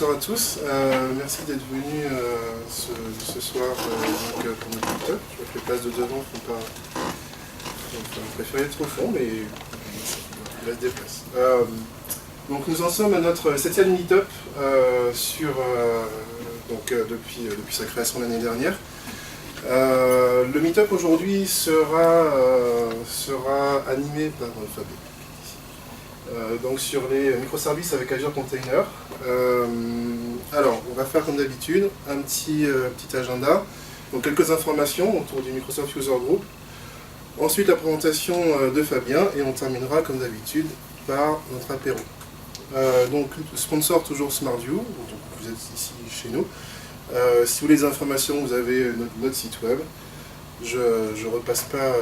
bonsoir à tous. Merci d'être venus ce soir pour notre meet-up. Je vois que les places de devant font pas. On préférait être au fond, mais il reste des places. Donc nous en sommes à notre 7e meet-up depuis sa création l'année dernière. Le meet-up aujourd'hui sera animé par Fabien. Donc sur les microservices avec Azure Container. Alors, on va faire comme d'habitude un petit agenda. Donc quelques informations autour du Microsoft User Group. Ensuite la présentation de Fabien et on terminera comme d'habitude par notre apéro. Donc sponsor toujours SmartView, donc vous êtes ici chez nous. Si vous voulez des informations, vous avez notre site web. Je ne repasse pas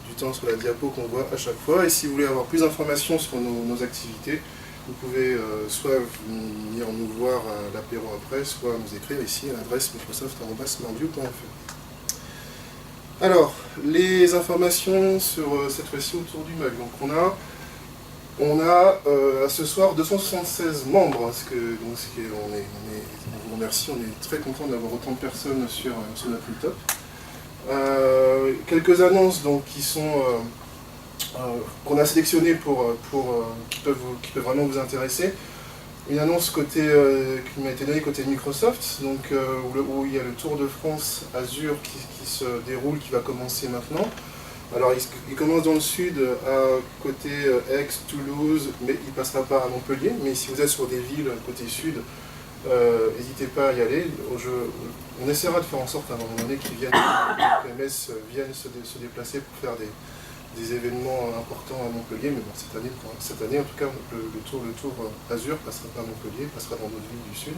du temps sur la diapo qu'on voit à chaque fois. Et si vous voulez avoir plus d'informations sur nos activités, vous pouvez soit venir nous voir à l'apéro après, soit nous écrire ici à l'adresse microsoft@smartview.fr. Alors, les informations sur cette fois-ci autour du MUG. Donc on a ce soir 276 membres, on vous remercie, on est très content d'avoir autant de personnes sur notre meet-up. Quelques annonces donc, qu'on a sélectionnées qui peuvent vraiment vous intéresser. Une annonce qui m'a été donnée côté Microsoft, donc, où il y a le Tour de France Azure qui se déroule, qui va commencer maintenant. Alors il commence dans le sud, à côté Aix, Toulouse, mais il ne passera pas à Montpellier. Mais si vous êtes sur des villes côté sud, n'hésitez pas à y aller. On essaiera de faire en sorte à un moment donné que les PMS viennent se déplacer pour faire des événements importants à Montpellier. Mais bon, cette année en tout cas, le tour Azure ne passera pas à Montpellier, il passera dans d'autres villes du sud.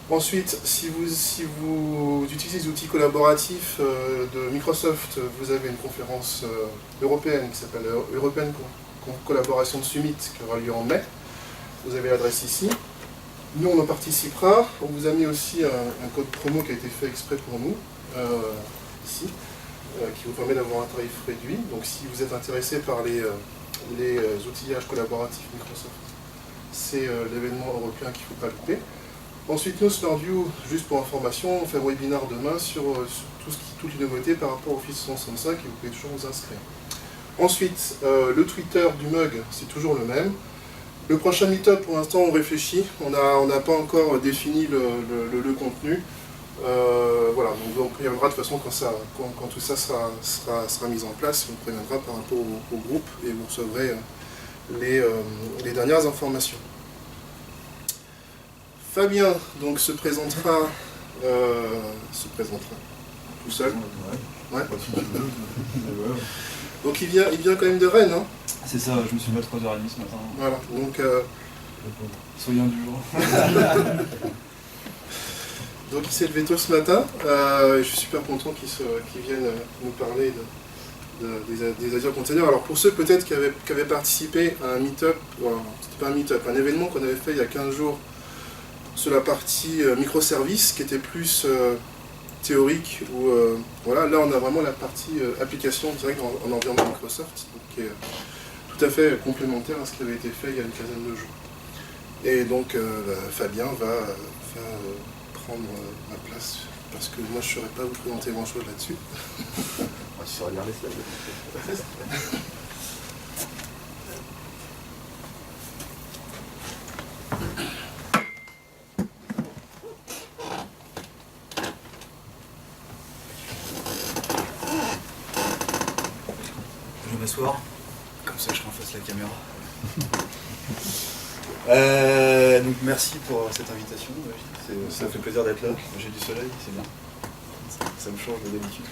Ensuite, si vous utilisez des outils collaboratifs de Microsoft, vous avez une conférence européenne qui s'appelle European Collaboration Summit qui aura lieu en mai. Vous avez l'adresse ici. Nous, on en participera. On vous a mis aussi un code promo qui a été fait exprès pour nous, ici, qui vous permet d'avoir un tarif réduit. Donc si vous êtes intéressé par les outillages collaboratifs Microsoft, c'est l'événement européen qu'il ne faut pas louper. Ensuite, nous, SmartView, juste pour information, on fait un webinaire demain sur toutes les nouveautés par rapport au Office 365 et vous pouvez toujours vous inscrire. Ensuite, le Twitter du MUG, c'est toujours le même. Le prochain meet-up, pour l'instant, on réfléchit. On n'a pas encore défini le contenu. Voilà, donc on préviendra de toute façon quand tout ça sera mis en place, on préviendra par rapport au groupe et vous recevrez les dernières informations. Fabien donc se présentera tout seul. Ouais. Donc il vient quand même de Rennes, hein. C'est ça, je me suis levé à 3h30 ce matin. Voilà, donc soyons du jour. Donc il s'est levé tôt ce matin, je suis super content qu'il vienne nous parler des Azure Container. Alors pour ceux peut-être qui avaient participé à un meet-up, c'était pas un meet-up, un événement qu'on avait fait il y a 15 jours sur la partie microservices qui était plus théorique, voilà, là on a vraiment la partie application directe en environnement Microsoft, donc, qui est tout à fait complémentaire à ce qui avait été fait il y a une quinzaine de jours. Et donc Fabien va prendre ma place, parce que moi je ne saurais pas vous présenter grand chose là-dessus. Tu saurais lire les slides. Je vais m'asseoir, comme ça je serai en face de la caméra. Donc merci pour cette invitation, ça me fait plaisir d'être là. J'ai du soleil, c'est bien. Ça me change de d'habitude.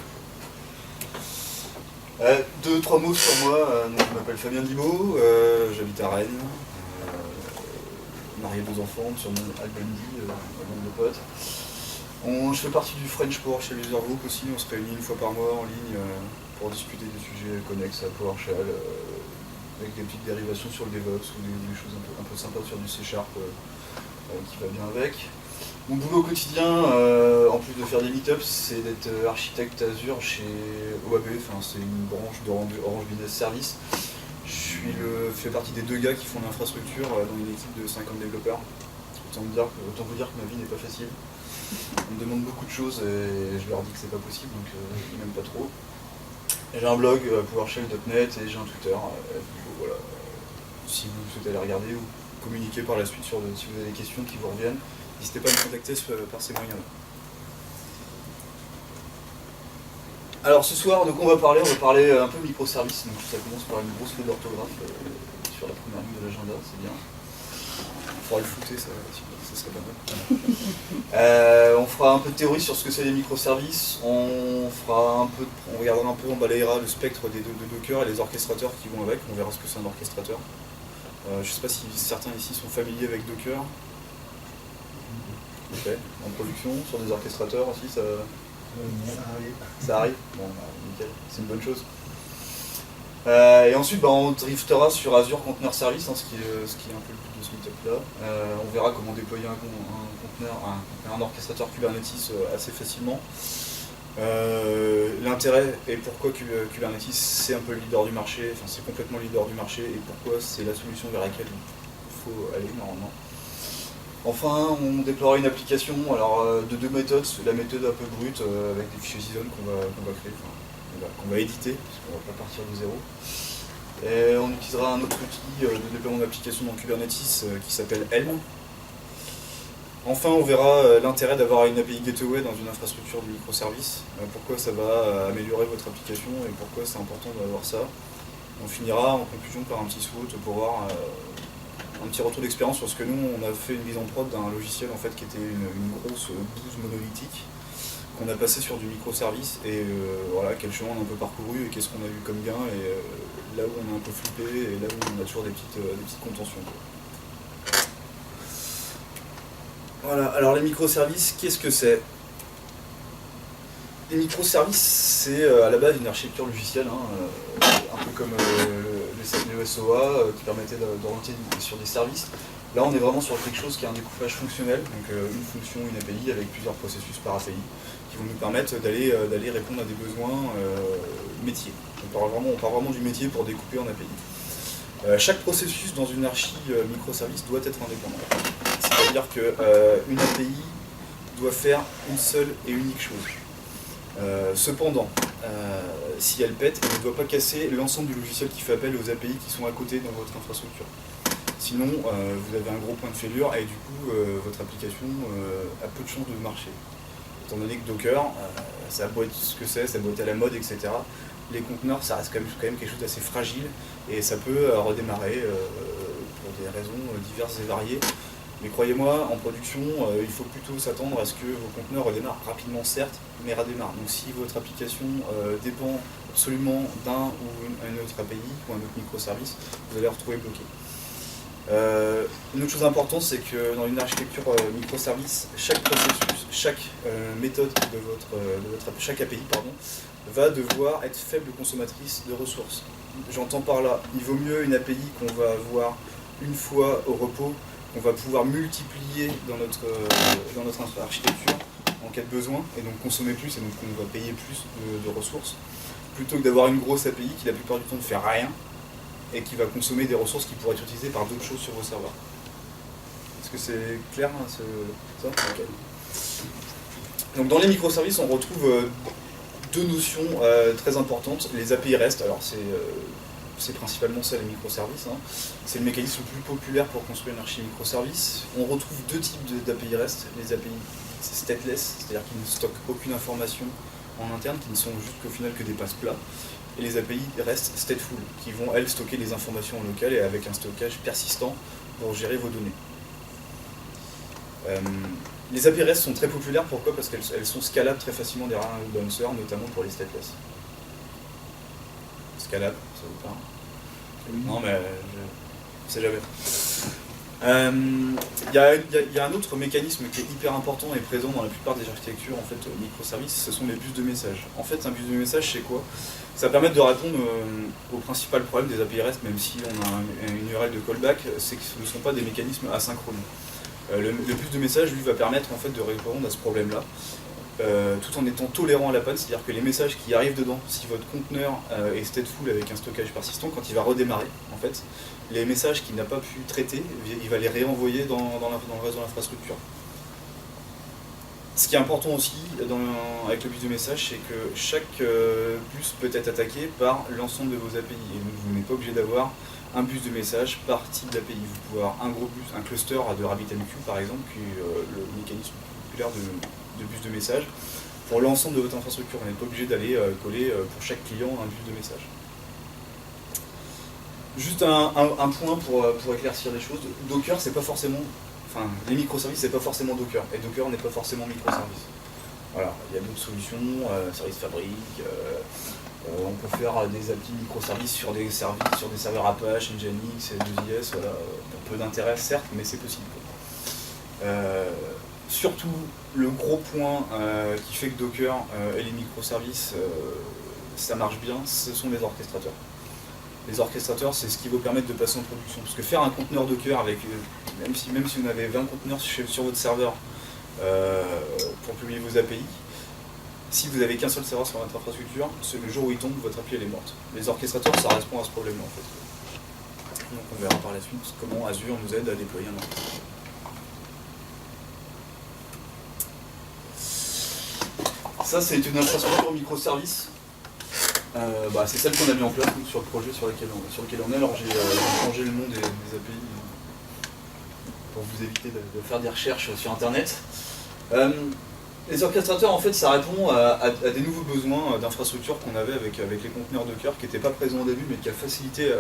2-3 mots sur moi. Donc, je m'appelle Fabien Dimo, j'habite à Rennes, marié 2 enfants, sur mon Albany, un nombre de potes. Je fais partie du French Power chez User Group aussi, on se réunit une fois par mois en ligne pour discuter des sujets connexes à PowerShell, avec des petites dérivations sur le DevOps ou des choses un peu sympas sur du C# qui va bien avec. Mon boulot au quotidien, en plus de faire des meetups, c'est d'être architecte Azure chez OAB, c'est une branche d'Orange Business Service. Je fais partie des 2 gars qui font l'infrastructure dans une équipe de 50 développeurs. autant vous dire que ma vie n'est pas facile. On me demande beaucoup de choses et je leur dis que c'est pas possible, donc même pas trop. Et j'ai un blog, PowerShell.net, et j'ai un Twitter. Voilà. Si vous souhaitez aller regarder ou communiquer par la suite si vous avez des questions qui vous reviennent, n'hésitez pas à me contacter par ces moyens-là. Alors ce soir, donc on va parler un peu microservices. Donc ça commence par une grosse faute d'orthographe sur la première ligne de l'agenda, c'est bien. Il faudra le footer, ça serait pas mal. On fera un peu de théorie sur ce que c'est les microservices. On regardera un peu, on balayera le spectre de Docker et les orchestrateurs qui vont avec. On verra ce que c'est un orchestrateur. Je ne sais pas si certains ici sont familiers avec Docker. Ok. En production, sur des orchestrateurs aussi, ça arrive. Bon, nickel, c'est une bonne chose. Et ensuite, on driftera sur Azure Container Service, ce qui est un peu le but de ce meetup-là. On verra comment déployer un orchestrateur Kubernetes assez facilement. L'intérêt et pourquoi Kubernetes c'est un peu le leader du marché, enfin c'est complètement le leader du marché, et pourquoi c'est la solution vers laquelle il faut aller normalement. Enfin, on déploiera une application de deux méthodes, la méthode un peu brute avec des fichiers JSON qu'on va créer, qu'on va éditer, parce qu'on ne va pas partir de zéro. Et on utilisera un autre outil de déploiement d'application dans Kubernetes qui s'appelle Helm. Enfin, on verra l'intérêt d'avoir une API Gateway dans une infrastructure de microservices, pourquoi ça va améliorer votre application et pourquoi c'est important d'avoir ça. On finira en conclusion par un petit SWOT pour voir un petit retour d'expérience sur ce que nous, on a fait une mise en prod d'un logiciel en fait, qui était une grosse bouse monolithique qu'on a passé sur du microservice et voilà, quel chemin on a un peu parcouru et qu'est-ce qu'on a eu comme gain et là où on a un peu flippé et là où on a toujours des petites contentions. Voilà, alors les microservices, qu'est-ce que c'est? Les microservices, c'est à la base une architecture logicielle, un peu comme le SOA qui permettait d'orienter sur des services. Là, on est vraiment sur quelque chose qui a un découpage fonctionnel, donc une fonction, une API avec plusieurs processus par API qui vont nous permettre d'aller répondre à des besoins métiers. On part vraiment du métier pour découper en API. Chaque processus dans une archi microservice doit être indépendant. C'est-à-dire qu'une API doit faire une seule et unique chose. Cependant, si elle pète, elle ne doit pas casser l'ensemble du logiciel qui fait appel aux API qui sont à côté dans votre infrastructure. Sinon, vous avez un gros point de fêlure et du coup, votre application a peu de chances de marcher. Étant donné que Docker, ça a beau être ce que c'est, ça a beau être à la mode, etc. Les conteneurs, ça reste quand même quelque chose d'assez fragile et ça peut redémarrer pour des raisons diverses et variées. Mais croyez-moi, en production, il faut plutôt s'attendre à ce que vos conteneurs redémarrent rapidement, certes, mais redémarrent. Donc si votre application dépend absolument d'un ou une autre API ou un autre microservice, vous allez retrouver bloqué. Une autre chose importante, c'est que dans une architecture microservice, chaque processus, chaque méthode chaque API va devoir être faible consommatrice de ressources. J'entends par là, il vaut mieux une API qu'on va avoir une fois au repos, qu'on va pouvoir multiplier dans notre architecture en cas de besoin, et donc consommer plus, et donc on va payer plus de ressources, plutôt que d'avoir une grosse API qui la plupart du temps ne fait rien, et qui va consommer des ressources qui pourraient être utilisées par d'autres choses sur vos serveurs. Est-ce que c'est clair ça okay. Donc dans les microservices, on retrouve deux notions très importantes. Les API REST, alors c'est principalement ça les microservices, c'est le mécanisme le plus populaire pour construire une archi microservice. On retrouve deux types d'API REST, les API stateless, c'est-à-dire qui ne stockent aucune information en interne, qui ne sont juste qu'au final que des passes plats, et les API REST stateful, qui vont elles stocker des informations en local et avec un stockage persistant pour gérer vos données. Les API REST sont très populaires, pourquoi? Parce qu'elles sont scalables très facilement derrière un load balancer, notamment pour les stateless. Scalable, ça vous parle? Non, mais je sais jamais. Il y a un autre mécanisme qui est hyper important et présent dans la plupart des architectures en fait, microservices, ce sont les bus de messages. En fait, un bus de message, c'est quoi? Ça permet de répondre au principal problème des API REST, même si on a une URL de callback, c'est que ce ne sont pas des mécanismes asynchrones. Le bus de message, lui, va permettre en fait, de répondre à ce problème-là. tout en étant tolérant à la panne, c'est-à-dire que les messages qui arrivent dedans, si votre conteneur est stateful avec un stockage persistant, quand il va redémarrer, en fait, les messages qu'il n'a pas pu traiter, il va les réenvoyer dans le reste de l'infrastructure. Ce qui est important aussi avec le bus de message, c'est que chaque bus peut être attaqué par l'ensemble de vos API. Et donc vous n'êtes pas obligé d'avoir un bus de message par type d'API. Vous pouvez avoir un gros bus, un cluster de RabbitMQ par exemple, qui est le mécanisme populaire de bus de message. Pour l'ensemble de votre infrastructure, vous n'êtes pas obligé d'aller coller pour chaque client un bus de message. Juste un point pour éclaircir les choses. Docker, c'est pas forcément... Enfin, les microservices, c'est pas forcément Docker, et Docker n'est pas forcément microservice. Voilà, il y a d'autres solutions, Service Fabric, on peut faire des API microservices sur des serveurs Apache, Nginx, 2IS, voilà, un peu d'intérêt certes, mais c'est possible. Surtout, le gros point qui fait que Docker et les microservices, ça marche bien, ce sont les orchestrateurs. Les orchestrateurs, c'est ce qui vous permet de passer en production. Parce que faire un conteneur Docker avec, même si vous avez 20 conteneurs sur votre serveur pour publier vos API, si vous n'avez qu'un seul serveur sur votre infrastructure, le jour où il tombe, votre API elle est morte. Les orchestrateurs, ça répond à ce problème-là en fait. Donc on verra par la suite comment Azure nous aide à déployer un orchestrateur. Ça, c'est une infrastructure microservice. C'est celle qu'on a mis en place sur le projet sur lequel on est. Alors j'ai changé le nom des API pour vous éviter de faire des recherches sur internet. Les orchestrateurs, en fait, ça répond à des nouveaux besoins d'infrastructure qu'on avait avec les conteneurs Docker qui n'étaient pas présents au début mais qui a facilité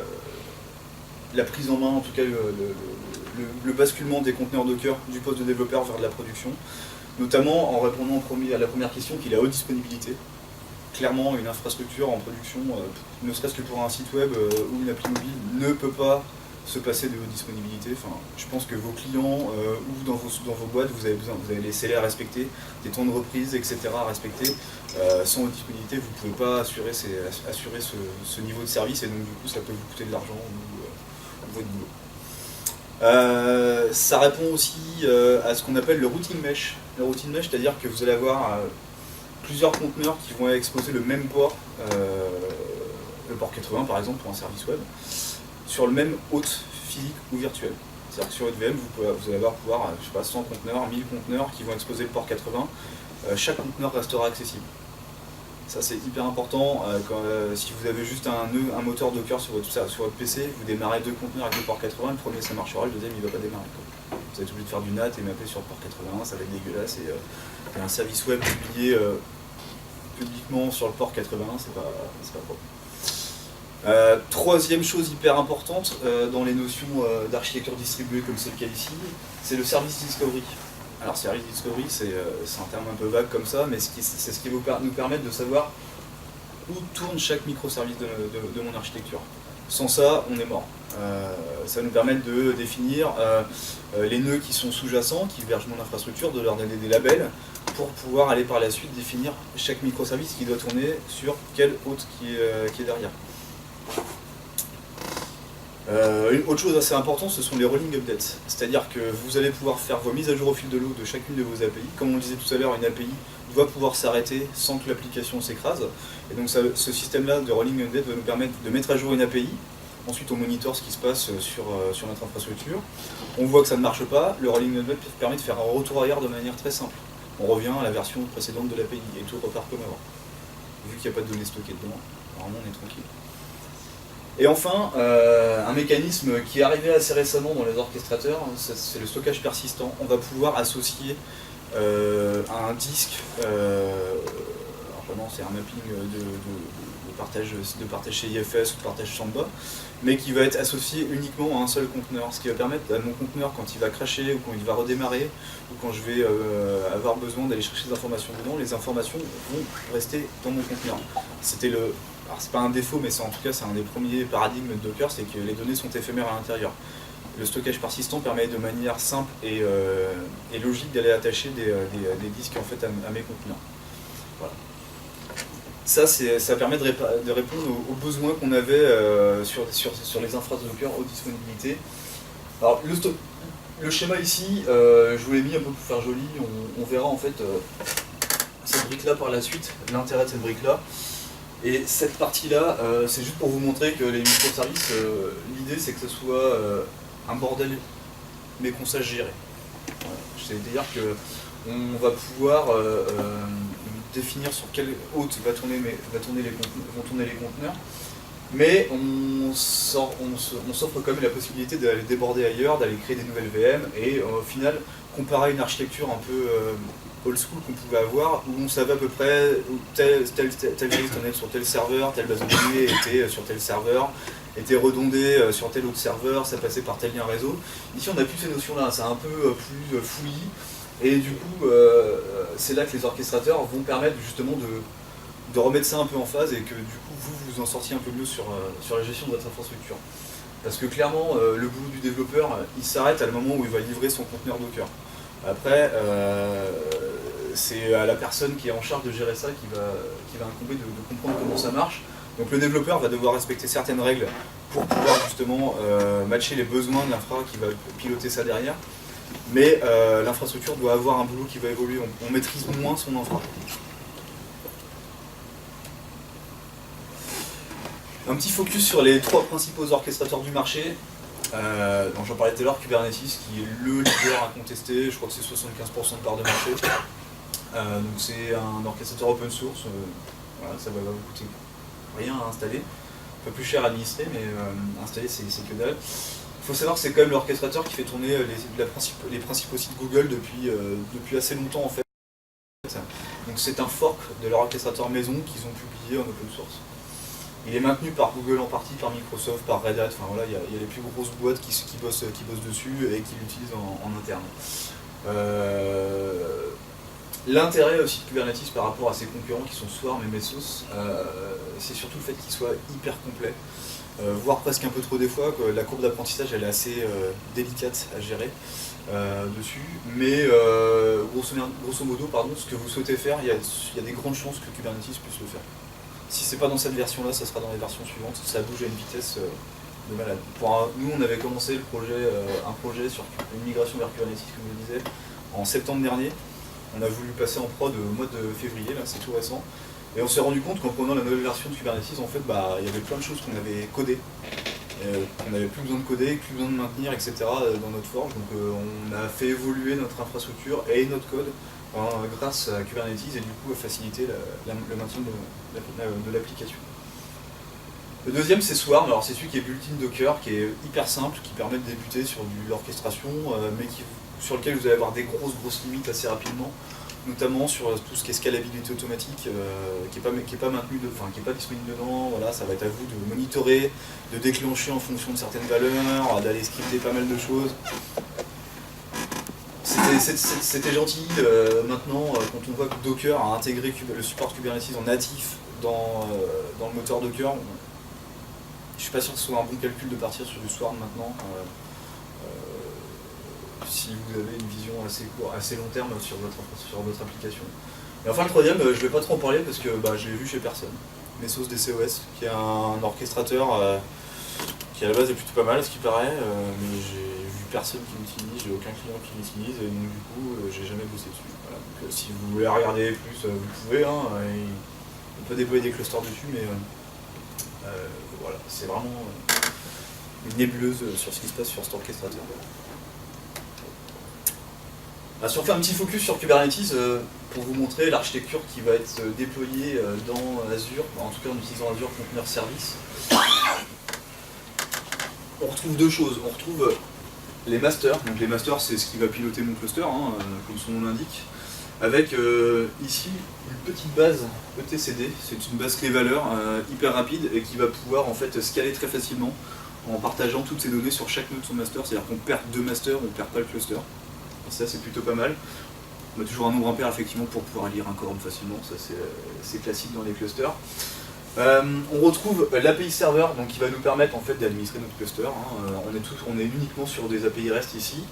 la prise en main, en tout cas le basculement des conteneurs Docker du poste de développeur vers de la production, notamment en répondant à la première question qui est la haute disponibilité. Clairement, une infrastructure en production, ne serait-ce que pour un site web ou une appli mobile, ne peut pas se passer de haute disponibilité. Enfin, je pense que vos clients ou dans vos boîtes, vous avez les CLR à respecter, des temps de reprise, etc. à respecter. Sans haute disponibilité, vous ne pouvez pas assurer ce niveau de service et donc du coup ça peut vous coûter de l'argent ou votre boulot. Ça répond aussi à ce qu'on appelle le routing mesh. Le routing mesh, c'est-à-dire que vous allez avoir plusieurs conteneurs qui vont exposer le même port, le port 80 par exemple pour un service web, sur le même hôte physique ou virtuel. C'est-à-dire que sur votre VM, vous allez pouvoir, je sais pas, 100 conteneurs, 1000 conteneurs qui vont exposer le port 80. Chaque conteneur restera accessible. Ça c'est hyper important. Si vous avez juste un moteur Docker sur votre PC, vous démarrez deux conteneurs avec le port 80, le premier ça marchera, le deuxième il ne va pas démarrer. Vous êtes obligé de faire du NAT et mapper sur le port 80, ça va être dégueulasse. Et un service web publié publiquement sur le port 80, c'est pas propre. Troisième chose hyper importante dans les notions d'architecture distribuée comme c'est le cas ici, c'est le service discovery. Alors service discovery, c'est un terme un peu vague comme ça, mais c'est ce qui va nous permettre de savoir où tourne chaque microservice de mon architecture. Sans ça, on est mort. Ça va nous permettre de définir les nœuds qui sont sous-jacents, qui hébergent mon infrastructure, de leur donner des labels, pour pouvoir aller par la suite définir chaque microservice qui doit tourner sur quel hôte qui est derrière. Une autre chose assez importante, ce sont les rolling updates. C'est-à-dire que vous allez pouvoir faire vos mises à jour au fil de l'eau de chacune de vos API. Comme on le disait tout à l'heure, une API doit pouvoir s'arrêter sans que l'application s'écrase. Et donc ce système-là de rolling update va nous permettre de mettre à jour une API. Ensuite, on monitor ce qui se passe sur notre infrastructure. On voit que ça ne marche pas. Le rolling update permet de faire un retour arrière de manière très simple. On revient à la version précédente de l'API et tout repart comme avant. Vu qu'il n'y a pas de données stockées dedans, normalement on est tranquille. Et enfin, un mécanisme qui est arrivé assez récemment dans les orchestrateurs, c'est le stockage persistant. On va pouvoir associer à un disque, alors vraiment c'est un mapping de partage chez IFS ou de partage Samba, mais qui va être associé uniquement à un seul conteneur, ce qui va permettre à mon conteneur, quand il va crasher ou quand il va redémarrer, ou quand je vais avoir besoin d'aller chercher des informations dedans, les informations vont rester dans mon conteneur. Alors c'est pas un défaut, mais en tout cas c'est un des premiers paradigmes de Docker, c'est que les données sont éphémères à l'intérieur. Le stockage persistant permet de manière simple et logique d'aller attacher des disques en fait, à mes conteneurs. Voilà. Ça permet de répondre aux besoins qu'on avait sur les infrastructures Docker, haute disponibilité. Alors le schéma ici, je vous l'ai mis un peu pour faire joli, on verra en fait cette brique-là par la suite, l'intérêt de cette brique-là. Et cette partie-là, c'est juste pour vous montrer que les microservices, l'idée c'est que ce soit un bordel, mais qu'on sache gérer. Voilà. C'est-à-dire qu'on va pouvoir définir sur quelle hôte vont tourner les conteneurs, mais on s'offre quand même la possibilité d'aller déborder ailleurs, d'aller créer des nouvelles VM, et au final, comparé à une architecture un peu old school qu'on pouvait avoir, où on savait à peu près où tel service tenait sur tel serveur, telle base de données était sur tel serveur, était redondé sur tel autre serveur, ça passait par tel lien réseau. Ici on n'a plus ces notions-là, c'est un peu plus fouillis, et du coup c'est là que les orchestrateurs vont permettre justement de remettre ça un peu en phase, et que du coup vous en sortiez un peu mieux sur la gestion de votre infrastructure. Parce que clairement, le boulot du développeur, il s'arrête à le moment où il va livrer son conteneur Docker. Après, c'est à la personne qui est en charge de gérer ça qui va incomber de comprendre comment ça marche. Donc le développeur va devoir respecter certaines règles pour pouvoir justement matcher les besoins de l'infra qui va piloter ça derrière. Mais l'infrastructure doit avoir un boulot qui va évoluer, on maîtrise moins son infra. Un petit focus sur les trois principaux orchestrateurs du marché. J'en parlais tout à l'heure, Kubernetes qui est le leader incontesté, je crois que c'est 75% de part de marché. Donc c'est un orchestrateur open source, voilà, ça va vous coûter rien à installer, un peu plus cher à administrer, mais installer c'est que dalle. Il faut savoir que c'est quand même l'orchestrateur qui fait tourner les principaux sites Google depuis assez longtemps en fait. Donc c'est un fork de leur orchestrateur maison qu'ils ont publié en open source. Il est maintenu par Google en partie, par Microsoft, par Red Hat, enfin voilà, il y a les plus grosses boîtes qui bossent dessus et qui l'utilisent en interne. L'intérêt aussi de Kubernetes par rapport à ses concurrents qui sont Swarm et Mesos, c'est surtout le fait qu'il soit hyper complet, voire presque un peu trop des fois, que la courbe d'apprentissage elle est assez délicate à gérer dessus, mais grosso modo, ce que vous souhaitez faire, il y a des grandes chances que Kubernetes puisse le faire. Si c'est pas dans cette version-là, ça sera dans les versions suivantes. Ça bouge à une vitesse de malade. Nous, on avait commencé un projet sur une migration vers Kubernetes, comme je le disais, en septembre dernier. On a voulu passer en prod au mois de février, là, c'est tout récent. Et on s'est rendu compte qu'en prenant la nouvelle version de Kubernetes, en fait, il y avait plein de choses qu'on avait codées, qu'on n'avait plus besoin de coder, plus besoin de maintenir, etc. dans notre forge. Donc on a fait évoluer notre infrastructure et notre code grâce à Kubernetes, et du coup a facilité le maintien de l'application. Le deuxième c'est Swarm, alors c'est celui qui est built-in Docker, qui est hyper simple, qui permet de débuter sur de l'orchestration, mais sur lequel vous allez avoir des grosses limites assez rapidement, notamment sur tout ce qui est scalabilité automatique, qui n'est pas maintenu, qui n'est pas disponible dedans. Voilà, ça va être à vous de monitorer, de déclencher en fonction de certaines valeurs, d'aller scripter pas mal de choses. C'était gentil, maintenant quand on voit que Docker a intégré le support Kubernetes en natif dans le moteur Docker, je suis pas sûr que ce soit un bon calcul de partir sur du Swarm maintenant, si vous avez une vision assez long terme sur votre application. Et enfin le troisième, je vais pas trop en parler parce que je l'ai vu chez personne, Mesos DCOS, qui est un orchestrateur qui à la base est plutôt pas mal, ce qui paraît, mais j'ai vu personne qui l'utilise, j'ai aucun client qui l'utilise, et donc du coup j'ai jamais bossé dessus. Voilà. Donc, si vous voulez regarder plus, vous pouvez, on peut déployer des clusters dessus, mais voilà, c'est vraiment une nébuleuse sur ce qui se passe sur cet orchestrateur. Si on fait un petit focus sur Kubernetes, pour vous montrer l'architecture qui va être déployée dans Azure, en tout cas en utilisant Azure Container Service, on retrouve deux choses. On retrouve les masters. Donc les masters, c'est ce qui va piloter mon cluster, comme son nom l'indique, avec ici une petite base etcd. C'est une base clé-valeur hyper rapide et qui va pouvoir en fait scaler très facilement en partageant toutes ces données sur chaque nœud de son master. C'est-à-dire qu'on perd deux masters, on ne perd pas le cluster. Et ça, c'est plutôt pas mal. On a toujours un nombre impair effectivement pour pouvoir lire un quorum facilement. Ça, c'est classique dans les clusters. On retrouve l'API serveur, donc qui va nous permettre en fait d'administrer notre cluster. On est uniquement sur des API REST ici.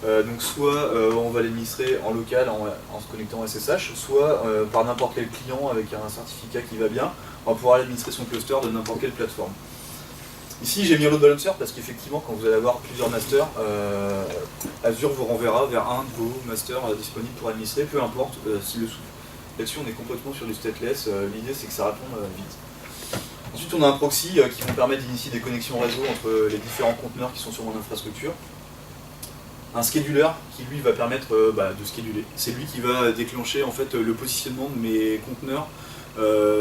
Donc soit on va l'administrer en local en se connectant en SSH, soit par n'importe quel client avec un certificat qui va bien, on va pouvoir administrer son cluster de n'importe quelle plateforme. Ici j'ai mis un load balancer parce qu'effectivement quand vous allez avoir plusieurs masters, Azure vous renverra vers un de vos masters disponibles pour administrer, peu importe ci-dessous. Là-dessus, on est complètement sur du stateless. L'idée, c'est que ça réponde vite. Ensuite, on a un proxy qui vont permettre d'initier des connexions réseau entre les différents conteneurs qui sont sur mon infrastructure. Un scheduler qui, lui, va permettre de scheduler. C'est lui qui va déclencher en fait, le positionnement de mes conteneurs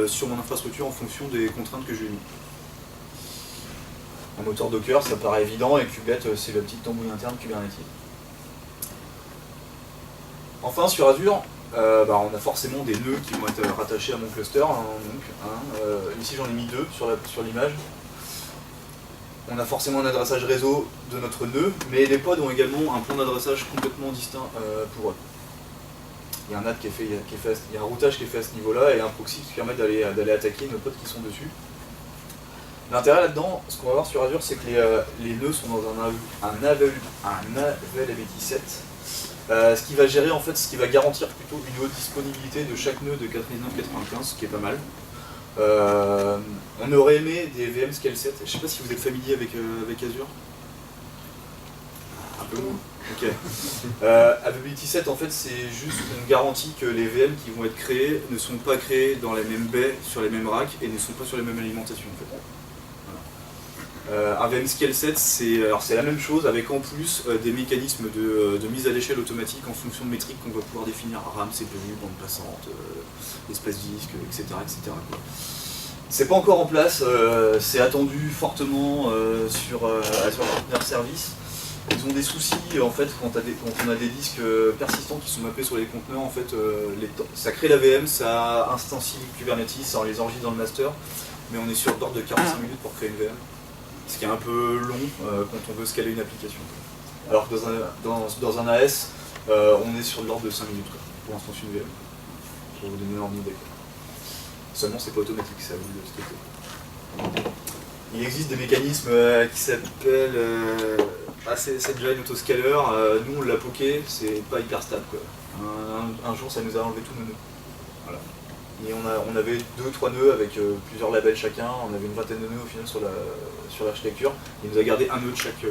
sur mon infrastructure en fonction des contraintes que je lui ai mis. Un moteur Docker, ça paraît évident, et Kubernetes, c'est la petite tambouille interne Kubernetes. Enfin, sur Azure, on a forcément des nœuds qui vont être rattachés à mon cluster. Ici, j'en ai mis deux sur l'image. On a forcément un adressage réseau de notre nœud, mais les pods ont également un plan d'adressage complètement distinct pour eux. Il y a un NAT il y a un routage qui est fait à ce niveau-là, et un proxy qui permet d'aller attaquer nos pods qui sont dessus. L'intérêt là-dedans, ce qu'on va voir sur Azure, c'est que les nœuds sont dans un availability set, ce qui va gérer en fait, ce qui va garantir plutôt une haute disponibilité de chaque nœud de 99-95, ce qui est pas mal. On aurait aimé des VM scale set. Je sais pas si vous êtes familier avec Azure. Un peu moins. Ok. Availability set, en fait, c'est juste une garantie que les VM qui vont être créés ne sont pas créés dans les mêmes baies, sur les mêmes racks et ne sont pas sur les mêmes alimentations. En fait. Un VM scale set, c'est la même chose avec en plus des mécanismes de mise à l'échelle automatique en fonction de métriques qu'on va pouvoir définir, RAM, CPU, bande passante, espace disque, etc. C'est pas encore en place, c'est attendu fortement sur Azure Container Service. Ils ont des soucis en fait quand on a des disques persistants qui sont mappés sur les conteneurs, en fait, ça crée la VM, ça instancie Kubernetes, ça les enregistre dans le master, mais on est sur l'ordre de 45 minutes pour créer une VM. Ce qui est un peu long quand on veut scaler une application. Alors que dans un AS, on est sur l'ordre de 5 minutes pour instancier une VM. Pour vous donner un ordre d'idée. Seulement, c'est pas automatique, c'est à vous de stocker. Il existe des mécanismes qui s'appellent Agile Autoscaler. Nous, on l'a poké, c'est pas hyper stable. Un jour, ça nous a enlevé tous nos nœuds. Voilà. Et on avait 2-3 nœuds avec plusieurs labels chacun, on avait une vingtaine de nœuds au final sur l'architecture, il nous a gardé un nœud de chaque type.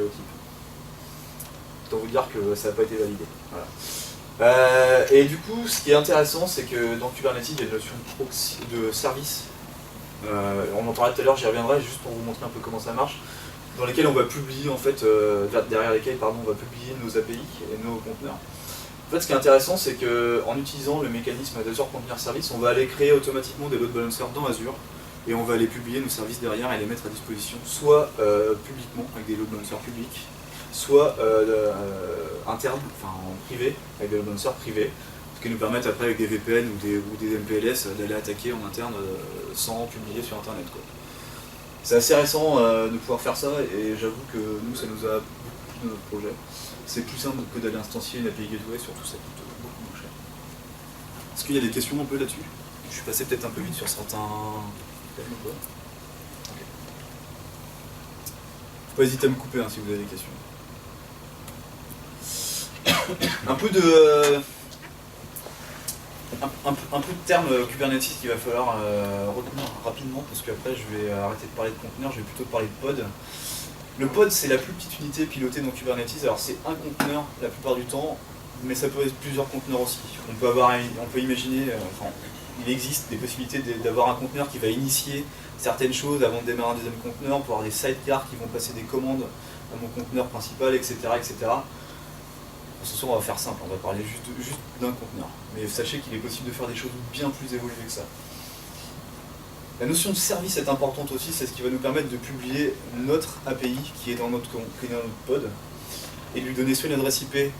Autant vous dire que ça n'a pas été validé. Voilà. Et du coup, ce qui est intéressant, c'est que dans Kubernetes, il y a une notion de service. On en parlera tout à l'heure, j'y reviendrai, juste pour vous montrer un peu comment ça marche, dans lesquels on va publier, en fait, derrière lesquels on va publier nos API et nos conteneurs. En fait, ce qui est intéressant, c'est qu'en utilisant le mécanisme d'Azure Container Service, on va aller créer automatiquement des load balancers dans Azure et on va aller publier nos services derrière et les mettre à disposition, soit publiquement avec des load balancers publics, soit internes, enfin en privé, avec des load balancers privés, ce qui nous permet après avec des VPN ou des MPLS d'aller attaquer en interne sans publier sur Internet, quoi. C'est assez récent de pouvoir faire ça et j'avoue que nous, ça nous a beaucoup plu dans notre projet. C'est plus simple que d'aller instancier une API Gateway, surtout ça coûte beaucoup moins cher. Est-ce qu'il y a des questions un peu là-dessus? Je suis passé peut-être un peu vite sur certains thèmes ou pas. Okay. Faut pas hésiter à me couper si vous avez des questions. Un peu de termes Kubernetes qu'il va falloir retenir rapidement, parce qu'après je vais arrêter de parler de conteneurs, je vais plutôt parler de pod. Le pod, c'est la plus petite unité pilotée dans Kubernetes. Alors c'est un conteneur la plupart du temps, mais ça peut être plusieurs conteneurs aussi. On peut imaginer, il existe des possibilités d'avoir un conteneur qui va initier certaines choses avant de démarrer un deuxième conteneur, pour avoir des sidecars qui vont passer des commandes à mon conteneur principal, etc. Ce soir, on va faire simple, on va parler juste d'un conteneur. Mais sachez qu'il est possible de faire des choses bien plus évoluées que ça. La notion de service est importante aussi, c'est ce qui va nous permettre de publier notre API qui est dans notre pod et de lui donner soit une adresse IP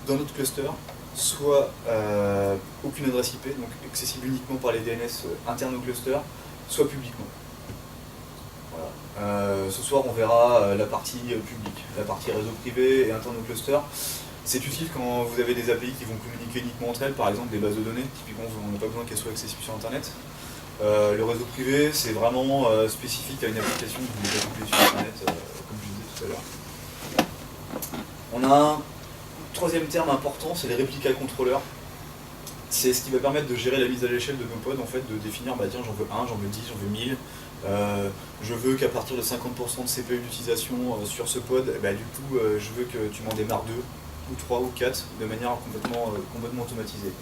dans notre cluster, soit aucune adresse IP, donc accessible uniquement par les DNS internes au cluster, soit publiquement. Voilà. Ce soir, on verra la partie publique, la partie réseau privé et interne au cluster. C'est utile quand vous avez des API qui vont communiquer uniquement entre elles, par exemple des bases de données, typiquement on n'a pas besoin qu'elles soient accessibles sur Internet. Le réseau privé, c'est vraiment spécifique à une application que vous pouvez publier sur Internet, comme je disais tout à l'heure. On a un troisième terme important, c'est les réplicas contrôleurs. C'est ce qui va permettre de gérer la mise à l'échelle de nos pods, en fait, de définir, tiens, j'en veux 1, j'en veux 10, j'en veux 1000. Je veux qu'à partir de 50% de CPU d'utilisation sur ce pod, du coup, je veux que tu m'en démarres 2, ou 3, ou 4, de manière complètement automatisée.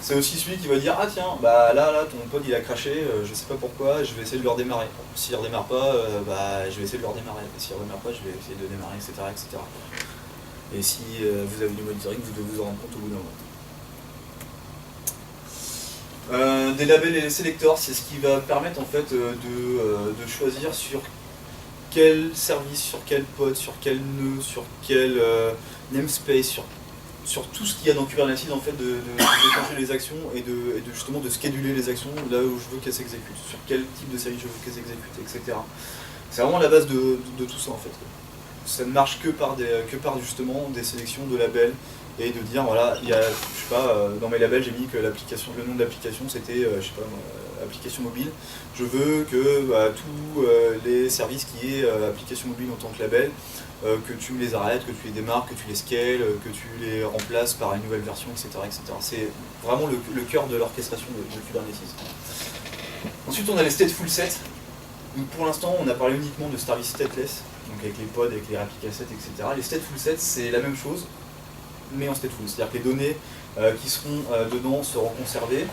c'est aussi celui qui va dire ah tiens, bah là ton pod il a craché, je sais pas pourquoi, je vais essayer de le redémarrer. S'il redémarre pas, bah je vais essayer de le redémarrer. S'il redémarre pas, je vais essayer de le démarrer, etc. etc. Et si vous avez du monitoring, vous devez vous en rendre compte au bout d'un moment. Des labels et des sélecteurs, c'est ce qui va permettre en fait de choisir sur quel service, sur quel pod, sur quel nœud, sur quel namespace, sur tout ce qu'il y a dans Kubernetes en fait de déclencher les actions et justement de scheduler les actions là où je veux qu'elles s'exécutent, sur quel type de service je veux qu'elles s'exécutent, etc. C'est vraiment la base de tout ça en fait. Ça ne marche que par justement des sélections de labels et de dire voilà, il y a, je sais pas, dans mes labels j'ai mis que le nom de l'application c'était, je sais pas, application mobile. Je veux que tous les services qui aient application mobile en tant que label, que tu les arrêtes, que tu les démarres, que tu les scales, que tu les remplaces par une nouvelle version, etc. etc. C'est vraiment le cœur de l'orchestration de Kubernetes. Ensuite on a les stateful sets. Donc pour l'instant on a parlé uniquement de services stateless, donc avec les pods, avec les replica sets, etc. Les stateful sets c'est la même chose, mais en stateful, c'est-à-dire que les données qui seront dedans seront conservées.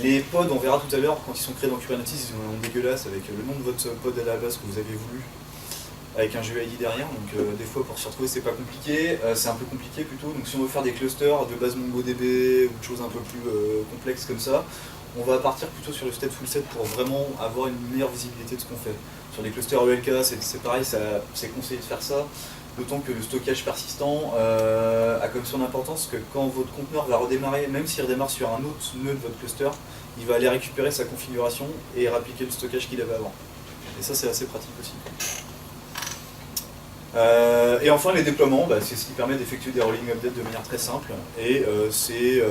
Les pods, on verra tout à l'heure, quand ils sont créés dans Kubernetes, ils ont un nom dégueulasse avec le nom de votre pod à la base que vous avez voulu, avec un GUID derrière, donc des fois pour s'y retrouver c'est pas compliqué, c'est un peu compliqué plutôt, donc si on veut faire des clusters de base MongoDB ou de choses un peu plus complexes comme ça, on va partir plutôt sur le stateful set pour vraiment avoir une meilleure visibilité de ce qu'on fait. Sur les clusters ELK c'est pareil, c'est conseillé de faire ça, d'autant que le stockage persistant a comme son importance que quand votre conteneur va redémarrer, même s'il redémarre sur un autre nœud de votre cluster, il va aller récupérer sa configuration et réappliquer le stockage qu'il avait avant. Et ça c'est assez pratique aussi. Et enfin les déploiements, c'est ce qui permet d'effectuer des rolling updates de manière très simple et c'est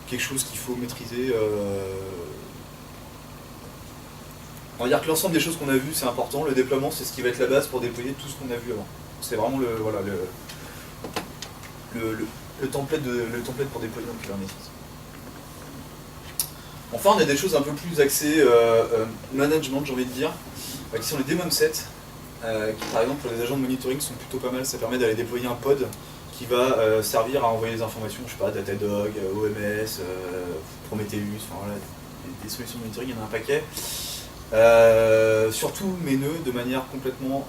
quelque chose qu'il faut maîtriser. On va dire que l'ensemble des choses qu'on a vues c'est important, le déploiement c'est ce qui va être la base pour déployer tout ce qu'on a vu avant. C'est vraiment le template pour déployer dans Kubernetes. Enfin on a des choses un peu plus axées management j'ai envie de dire, qui sont les daemon sets. Qui par exemple pour les agents de monitoring sont plutôt pas mal, ça permet d'aller déployer un pod qui va servir à envoyer des informations, je sais pas, Datadog, OMS, Prometheus, enfin voilà, des solutions de monitoring, il y en a un paquet. Surtout mes nœuds de manière complètement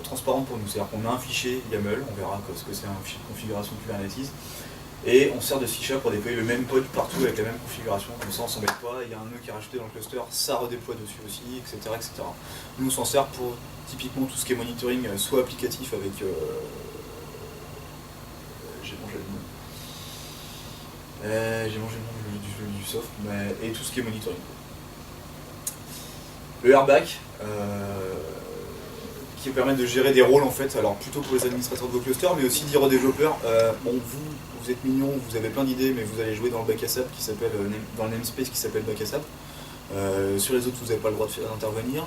transparente pour nous, c'est-à-dire qu'on a un fichier YAML, on verra ce que c'est un fichier de configuration Kubernetes, et on sert de ce fichier pour déployer le même pod partout avec la même configuration, comme ça on s'embête pas, il y a un nœud qui est rajouté dans le cluster, ça redéploie dessus aussi, etc. etc. Nous on s'en sert pour typiquement tout ce qui est monitoring, soit applicatif avec... j'ai mangé le nom du soft, et tout ce qui est monitoring. Le Airback, qui permet de gérer des rôles en fait, alors plutôt pour les administrateurs de vos clusters, mais aussi dire aux développeurs, bon vous êtes mignons, vous avez plein d'idées, mais vous allez jouer dans le bac ASAP qui s'appelle, dans le namespace qui s'appelle bac ASAP. Sur les autres vous n'avez pas le droit d'intervenir.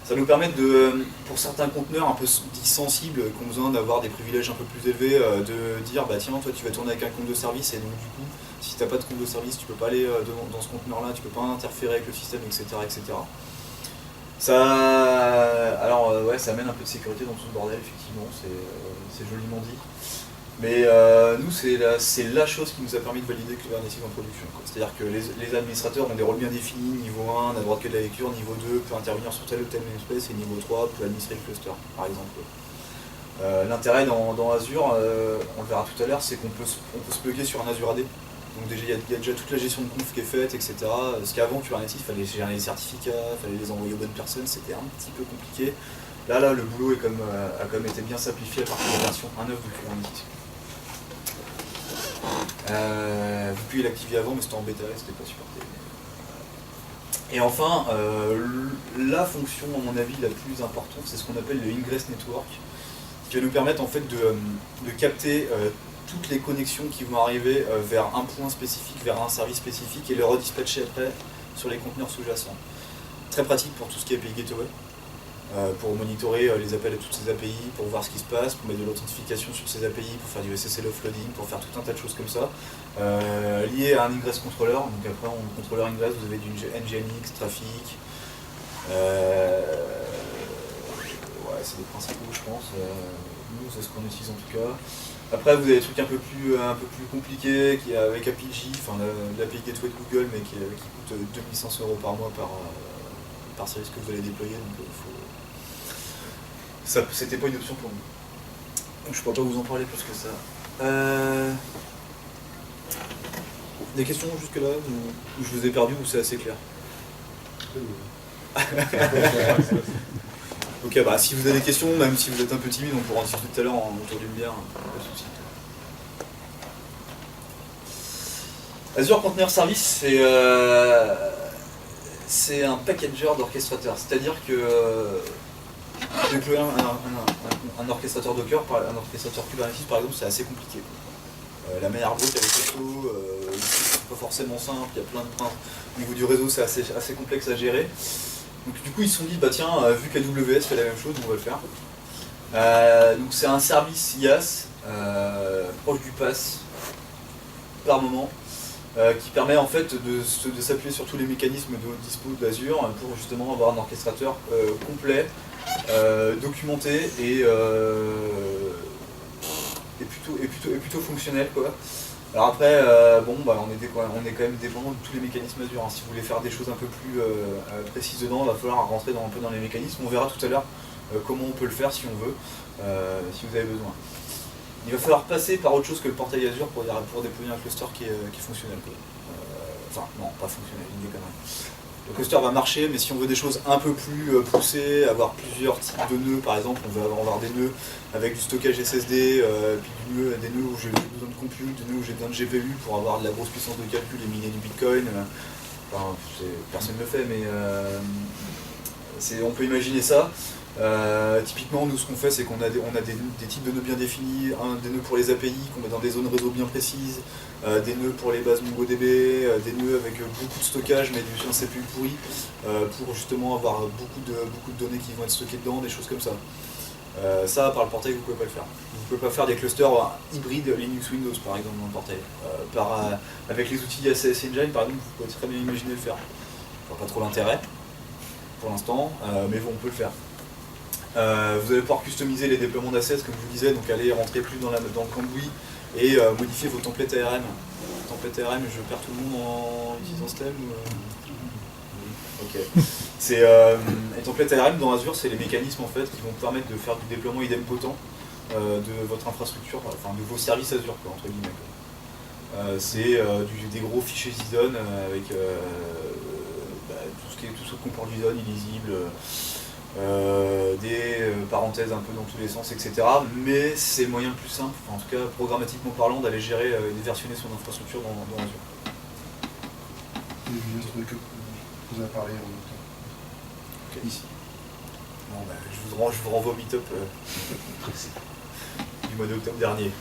Ça nous permet de, pour certains conteneurs un peu dits sensibles, qui ont besoin d'avoir des privilèges un peu plus élevés, de dire bah tiens toi tu vas tourner avec un compte de service et donc du coup si tu n'as pas de compte de service tu peux pas aller dans ce conteneur là, tu peux pas interférer avec le système, etc. etc. Ça, alors ouais, ça amène un peu de sécurité dans tout ce bordel, effectivement, c'est joliment dit. Mais nous, c'est la chose qui nous a permis de valider Kubernetes en production. C'est-à-dire que les administrateurs ont des rôles bien définis, niveau 1, n'a droit que de la lecture, niveau 2, peut intervenir sur tel ou tel namespace, et niveau 3, peut administrer le cluster, par exemple. L'intérêt dans Azure, on le verra tout à l'heure, c'est qu'on peut se plugger sur un Azure AD. Donc déjà, il y a déjà toute la gestion de conf qui est faite, etc. Parce qu'avant, Kubernetes, il fallait gérer les certificats, il fallait les envoyer aux bonnes personnes, c'était un petit peu compliqué. Là, le boulot a quand même été bien simplifié à partir de la version 1.9 de Kubernetes. Vous pouviez l'activer avant, mais c'était en bêta, c'était pas supporté. Et enfin, la fonction, à mon avis, la plus importante, c'est ce qu'on appelle le Ingress Network, qui va nous permettre en fait de capter toutes les connexions qui vont arriver vers un point spécifique, vers un service spécifique et le redispatcher après sur les conteneurs sous-jacents. Très pratique pour tout ce qui est API Gateway, pour monitorer les appels à toutes ces API, pour voir ce qui se passe, pour mettre de l'authentification sur ces API, pour faire du SSL offloading, pour faire tout un tas de choses comme ça. Lié à un Ingress Controller, donc après en contrôleur Ingress vous avez du Nginx, Traffic, ouais c'est des principaux je pense. Nous, c'est ce qu'on utilise en tout cas. Après, vous avez des trucs un peu plus compliqués avec APJ, enfin l'API Gateway de Google, mais qui coûte 2500 € par mois par service que vous allez déployer. Donc, c'était pas une option pour nous. Donc, je pourrais pas vous en parler plus que ça. Des questions jusque-là où je vous ai perdu ou c'est assez clair? Ok, bah si vous avez des questions, même si vous êtes un peu timide, on pourra en discuter tout à l'heure autour d'une bière, pas de souci. Azure Container Service, c'est un packager d'orchestrateurs, c'est-à-dire que déployer un orchestrateur Docker, un orchestrateur Kubernetes par exemple, c'est assez compliqué. La manière brute avec les taux, c'est pas forcément simple, il y a plein de points. Au niveau du réseau, c'est assez complexe à gérer. Donc du coup ils se sont dit, bah tiens, vu qu'AWS fait la même chose, on va le faire. Donc c'est un service IaaS, proche du PaaS, par moment, qui permet en fait de s'appuyer sur tous les mécanismes de haute dispo d'Azure pour justement avoir un orchestrateur complet, documenté et plutôt fonctionnel, quoi. Alors après, on est quand même dépendant de tous les mécanismes Azure. Si vous voulez faire des choses un peu plus précises dedans, il va falloir rentrer un peu dans les mécanismes. On verra tout à l'heure comment on peut le faire si on veut, si vous avez besoin. Il va falloir passer par autre chose que le portail Azure pour déployer un cluster qui est fonctionnel, quoi. Enfin, non, pas fonctionnel, il est quand même. Le cluster va marcher, mais si on veut des choses un peu plus poussées, avoir plusieurs types de nœuds, par exemple, on va avoir des nœuds avec du stockage SSD, puis des nœuds où j'ai besoin de compute, des nœuds où j'ai besoin de GPU pour avoir de la grosse puissance de calcul et miner du Bitcoin. Enfin, personne ne le fait, mais on peut imaginer ça. Typiquement, nous, ce qu'on fait, c'est qu'on a des types de nœuds bien définis, des nœuds pour les API qu'on met dans des zones réseau bien précises, des nœuds pour les bases MongoDB, des nœuds avec beaucoup de stockage, mais un CPU pourri, pour justement avoir beaucoup de données qui vont être stockées dedans, des choses comme ça. Ça, par le portail, vous ne pouvez pas le faire. Vous ne pouvez pas faire des clusters hybrides Linux-Windows, par exemple, dans le portail. Avec les outils ACS Engine, par exemple, vous pouvez très bien imaginer le faire. Je vois pas trop l'intérêt, pour l'instant, mais bon, on peut le faire. Vous allez pouvoir customiser les déploiements d'assets, comme je vous disais, donc aller rentrer plus dans le cambouis et modifier vos templates ARM. Templates ARM, je perds tout le monde en utilisant ce thème Ok. Les templates ARM dans Azure, c'est les mécanismes en fait qui vont permettre de faire du déploiement idempotent de votre infrastructure, enfin de vos services Azure, quoi, entre guillemets. C'est des gros fichiers JSON avec tout ce que comporte JSON, illisible. Des parenthèses un peu dans tous les sens, etc. Mais c'est le moyen le plus simple, en tout cas programmatiquement parlant, d'aller gérer et de versionner son infrastructure dans Azure. Il y a un truc que vous avez parlé en même temps. Okay. Ici. Bon, je vous renvoie au meet-up du mois d'octobre dernier.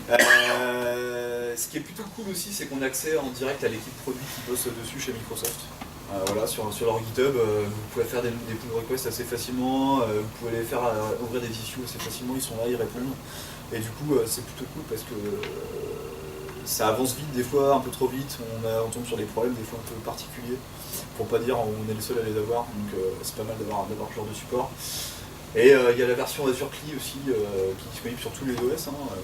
Ce qui est plutôt cool aussi, c'est qu'on a accès en direct à l'équipe produit qui bosse dessus chez Microsoft. Voilà, sur leur GitHub, vous pouvez faire des pull requests assez facilement, vous pouvez les faire ouvrir des issues assez facilement, ils sont là, ils répondent. Et du coup, c'est plutôt cool parce que ça avance vite, des fois un peu trop vite, on tombe sur des problèmes des fois un peu particuliers, pour pas dire on est les seuls à les avoir, donc c'est pas mal d'avoir ce genre de support. Et il y a la version Azure CLI aussi qui est disponible sur tous les OS, que je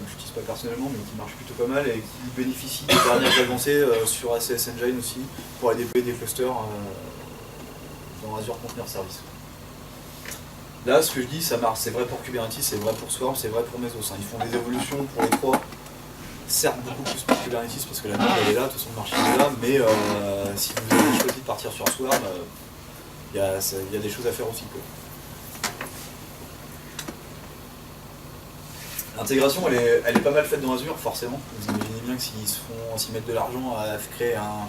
n'utilise pas personnellement mais qui marche plutôt pas mal et qui bénéficie des dernières avancées sur ACS Engine aussi pour aller déployer des clusters dans Azure Container Service. Là, ce que je dis, ça marche, c'est vrai pour Kubernetes, c'est vrai pour Swarm, c'est vrai pour Mesos. Ils font des évolutions pour les trois, certes beaucoup plus pour Kubernetes parce que la norme elle est là, de toute façon le marché est là, mais si vous avez choisi de partir sur Swarm, il y a des choses à faire aussi, quoi. L'intégration, elle est pas mal faite dans Azure, forcément. Vous imaginez bien que s'ils mettent de l'argent à créer un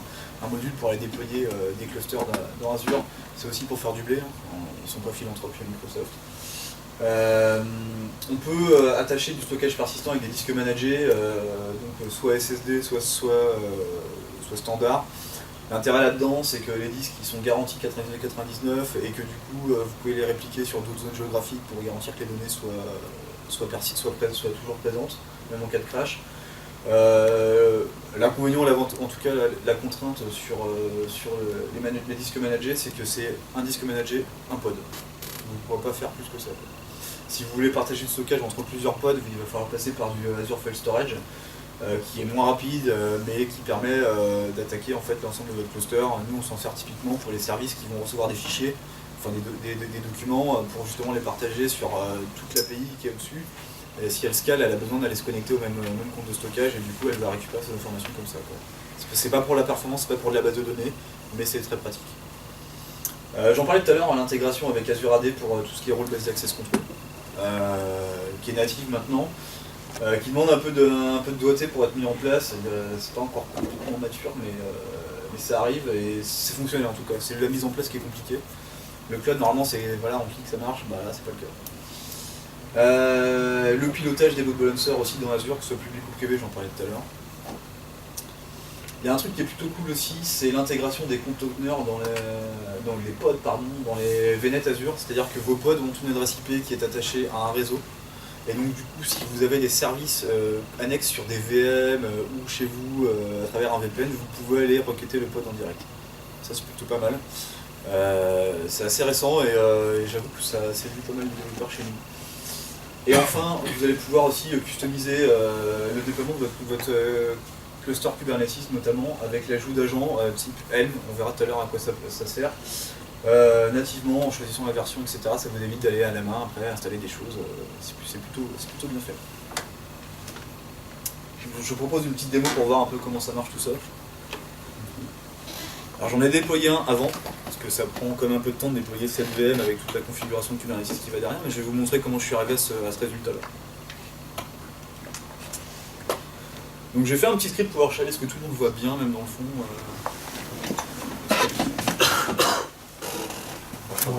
module pour aller déployer des clusters dans Azure, c'est aussi pour faire du blé. Ils sont pas philanthropes chez Microsoft. On peut attacher du stockage persistant avec des disques managés, donc soit SSD, soit standard. L'intérêt là-dedans, c'est que les disques ils sont garantis 99 et que du coup, vous pouvez les répliquer sur d'autres zones géographiques pour garantir que les données soit toujours présente, même en cas de crash. L'inconvénient, en tout cas la contrainte sur les disques managés, c'est que c'est un disque managé, un pod. Vous ne pourrez pas faire plus que ça. Si vous voulez partager le stockage entre plusieurs pods, il va falloir passer par du Azure File Storage, qui est moins rapide, mais qui permet d'attaquer en fait l'ensemble de votre cluster. Nous, on s'en sert typiquement pour les services qui vont recevoir des fichiers, enfin des documents, pour justement les partager sur toute l'API qui est au-dessus. Et si elle scale, elle a besoin d'aller se connecter au même compte de stockage, et du coup, elle va récupérer ces informations comme ça, quoi. C'est pas pour la performance, c'est pas pour de la base de données, mais c'est très pratique. J'en parlais tout à l'heure, l'intégration avec Azure AD pour tout ce qui est role-based access control, qui est native maintenant, qui demande un peu de doigté pour être mis en place. C'est pas encore complètement mature, mais ça arrive et c'est fonctionnel en tout cas. C'est la mise en place qui est compliquée. Le cloud, normalement, c'est voilà, on clique, ça marche, bah là, c'est pas le cas. Le pilotage des load balancers aussi dans Azure, que ce soit public ou privé, j'en parlais tout à l'heure. Il y a un truc qui est plutôt cool aussi, c'est l'intégration des containers dans les pods, dans les VNet Azure, c'est-à-dire que vos pods ont une adresse IP qui est attachée à un réseau. Et donc du coup, si vous avez des services annexes sur des VM ou chez vous à travers un VPN, vous pouvez aller requêter le pod en direct. Ça, c'est plutôt pas mal. C'est assez récent et j'avoue que ça séduit pas mal de développeurs chez nous. Et enfin, vous allez pouvoir aussi customiser le déploiement de votre cluster Kubernetes, notamment avec l'ajout d'agents type Helm. On verra tout à l'heure à quoi ça sert. Nativement, en choisissant la version, etc. Ça vous évite d'aller à la main après installer des choses. C'est plutôt bien fait. Je propose une petite démo pour voir un peu comment ça marche tout ça. Alors j'en ai déployé un avant, parce que ça prend quand même un peu de temps de déployer cette VM avec toute la configuration de Kubernetes qui va derrière, mais je vais vous montrer comment je suis arrivé à ce résultat-là. Donc j'ai fait un petit script PowerShell, est-ce que tout le monde voit bien, même dans le fond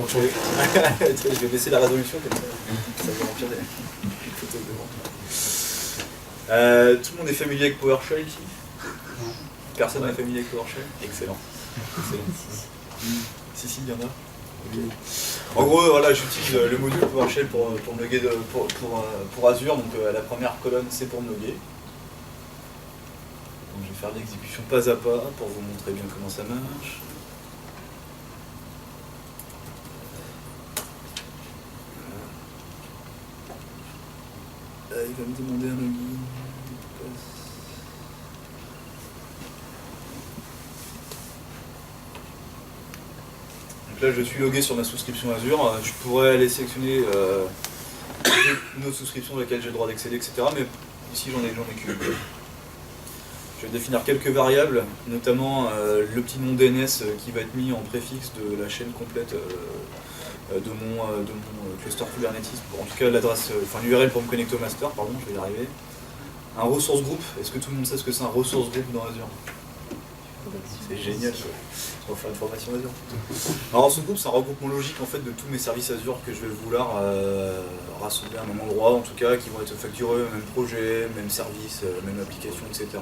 Je vais baisser la résolution comme ça va remplir des photos devant. Tout le monde est familier avec PowerShell ici? Personne n'est familier avec PowerShell? Excellent. Si, il y en a. Okay. En gros, voilà, j'utilise le module PowerShell pour me loguer pour Azure. Donc la première colonne, c'est pour me loguer. Donc, je vais faire l'exécution pas à pas pour vous montrer bien comment ça marche. Il va me demander un login. Donc là, je suis logué sur ma souscription Azure. Je pourrais aller sélectionner une autre souscription à laquelle j'ai le droit d'accéder, etc. Mais ici, j'en ai qu'une. Je vais définir quelques variables, notamment le petit nom DNS qui va être mis en préfixe de la chaîne complète de mon cluster Kubernetes, en tout cas l'adresse, l'URL pour me connecter au master, pardon, je vais y arriver. Un resource group, est-ce que tout le monde sait ce que c'est un resource group dans Azure? C'est génial, on va faire une formation Azure. Alors ce groupe, c'est un regroupement logique en fait de tous mes services Azure que je vais vouloir rassembler à un même endroit, en tout cas, qui vont être facturés au même projet, même service, même application, etc.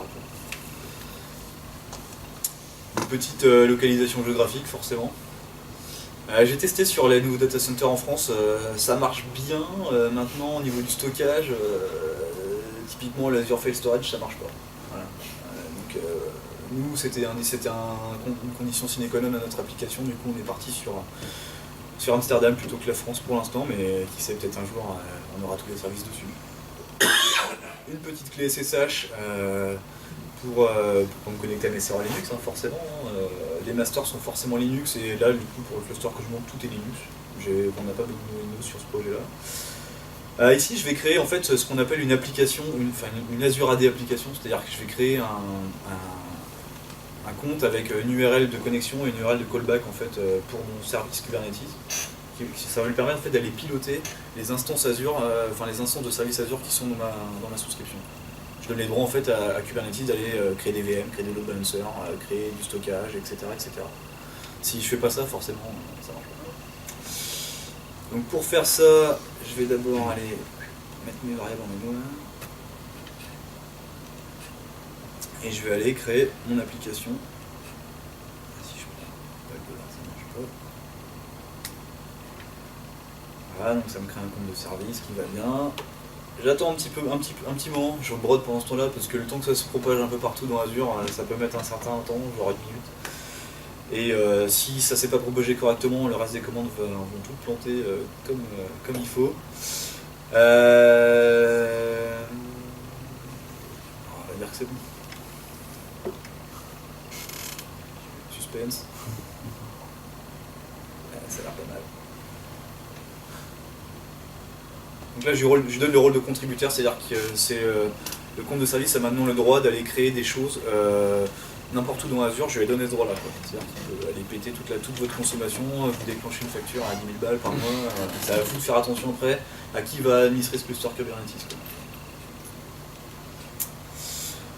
Une petite localisation géographique, forcément. J'ai testé sur les nouveaux data centers en France, ça marche bien. Maintenant, au niveau du stockage, typiquement l'Azure File Storage, ça marche pas. Voilà. Donc, nous, c'était une condition sine qua non à notre application. Du coup, on est parti sur Amsterdam plutôt que la France pour l'instant, mais qui sait, peut-être un jour, on aura tous les services dessus. Une petite clé SSH pour me connecter à mes serveurs Linux, hein, forcément. Les masters sont forcément Linux, et là, du coup, pour le cluster que je monte, tout est Linux. On n'a pas beaucoup de Windows sur ce projet-là. Ici, je vais créer en fait ce qu'on appelle une application, une Azure AD application, c'est-à-dire que je vais créer un compte avec une URL de connexion et une URL de callback en fait pour mon service Kubernetes. Ça va me permettre en fait d'aller piloter les instances Azure, les instances de service Azure qui sont dans ma souscription. Je donne les droits en fait à Kubernetes d'aller créer des VM, créer des load balancers, créer du stockage, etc., etc. Si je fais pas ça, forcément, ça marche pas. Donc pour faire ça, je vais d'abord aller mettre mes variables en mémoire. Et je vais aller créer mon application. Si je pas le dollar, ça marche pas. Voilà, donc ça me crée un compte de service qui va bien. J'attends un petit moment, je brode pendant ce temps-là, parce que le temps que ça se propage un peu partout dans Azure, ça peut mettre un certain temps, genre une minute. Et si ça ne s'est pas propagé correctement, le reste des commandes vont tout planter comme il faut. On va dire que c'est bon. Suspense. Ça a l'air pas mal. Donc là, je donne le rôle de contributeur, c'est-à-dire que le compte de service a maintenant le droit d'aller créer des choses n'importe où dans Azure. Je lui ai donné ce droit-là. C'est-à-dire qu'il peut aller péter toute votre consommation, vous déclencher une facture à 10 000 balles par mois. Ça va vous de faire attention après à qui va administrer ce cluster Kubernetes, quoi.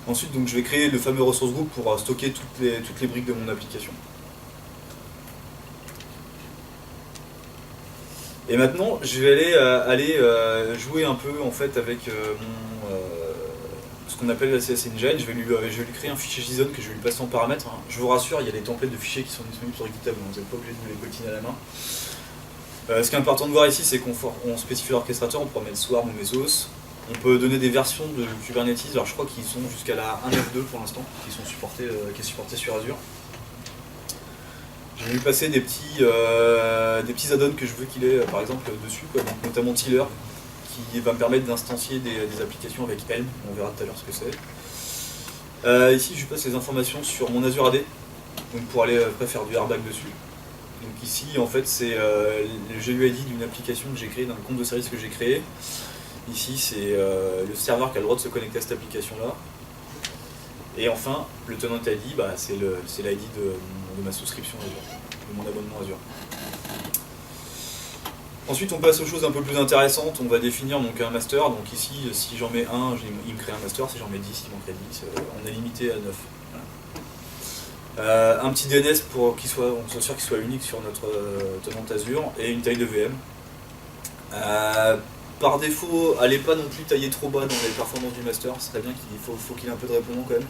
Ensuite, donc, je vais créer le fameux resource group pour stocker toutes les briques de mon application. Et maintenant, je vais aller jouer un peu en fait avec ce qu'on appelle la CS Engine. Je vais lui créer un fichier JSON que je vais lui passer en paramètres. Je vous rassure, il y a des templates de fichiers qui sont disponibles sur GitHub, donc vous n'êtes pas obligé de vous les coltiner à la main. Ce qui est important de voir ici, c'est qu'on spécifie l'orchestrateur, on peut mettre Swarm ou Mesos. On peut donner des versions de Kubernetes, alors je crois qu'ils sont jusqu'à la 1.9.2 pour l'instant, qui est supporté sur Azure. Je vais lui passer des petits add-ons que je veux qu'il ait par exemple dessus, quoi. Donc, notamment Tiller, qui va me permettre d'instancier des applications avec Helm, on verra tout à l'heure ce que c'est. Ici je lui passe les informations sur mon Azure AD, donc pour aller après faire du airbag dessus. Donc ici en fait c'est le GUID d'une application que j'ai créée, d'un compte de service que j'ai créé. Ici c'est le serveur qui a le droit de se connecter à cette application là. Et enfin le tenant ID, c'est l'ID de ma souscription Azure, de mon abonnement Azure. Ensuite on passe aux choses un peu plus intéressantes, on va définir donc un master. Donc ici si j'en mets un, il me crée un master, si j'en mets 10, il m'en crée 10, on est limité à 9. Voilà. Un petit DNS pour qu'on soit sûr qu'il soit unique sur notre tenant Azure, et une taille de VM. Par défaut, allez pas non plus tailler trop bas dans les performances du master, ce serait bien faut qu'il ait un peu de répondant quand même.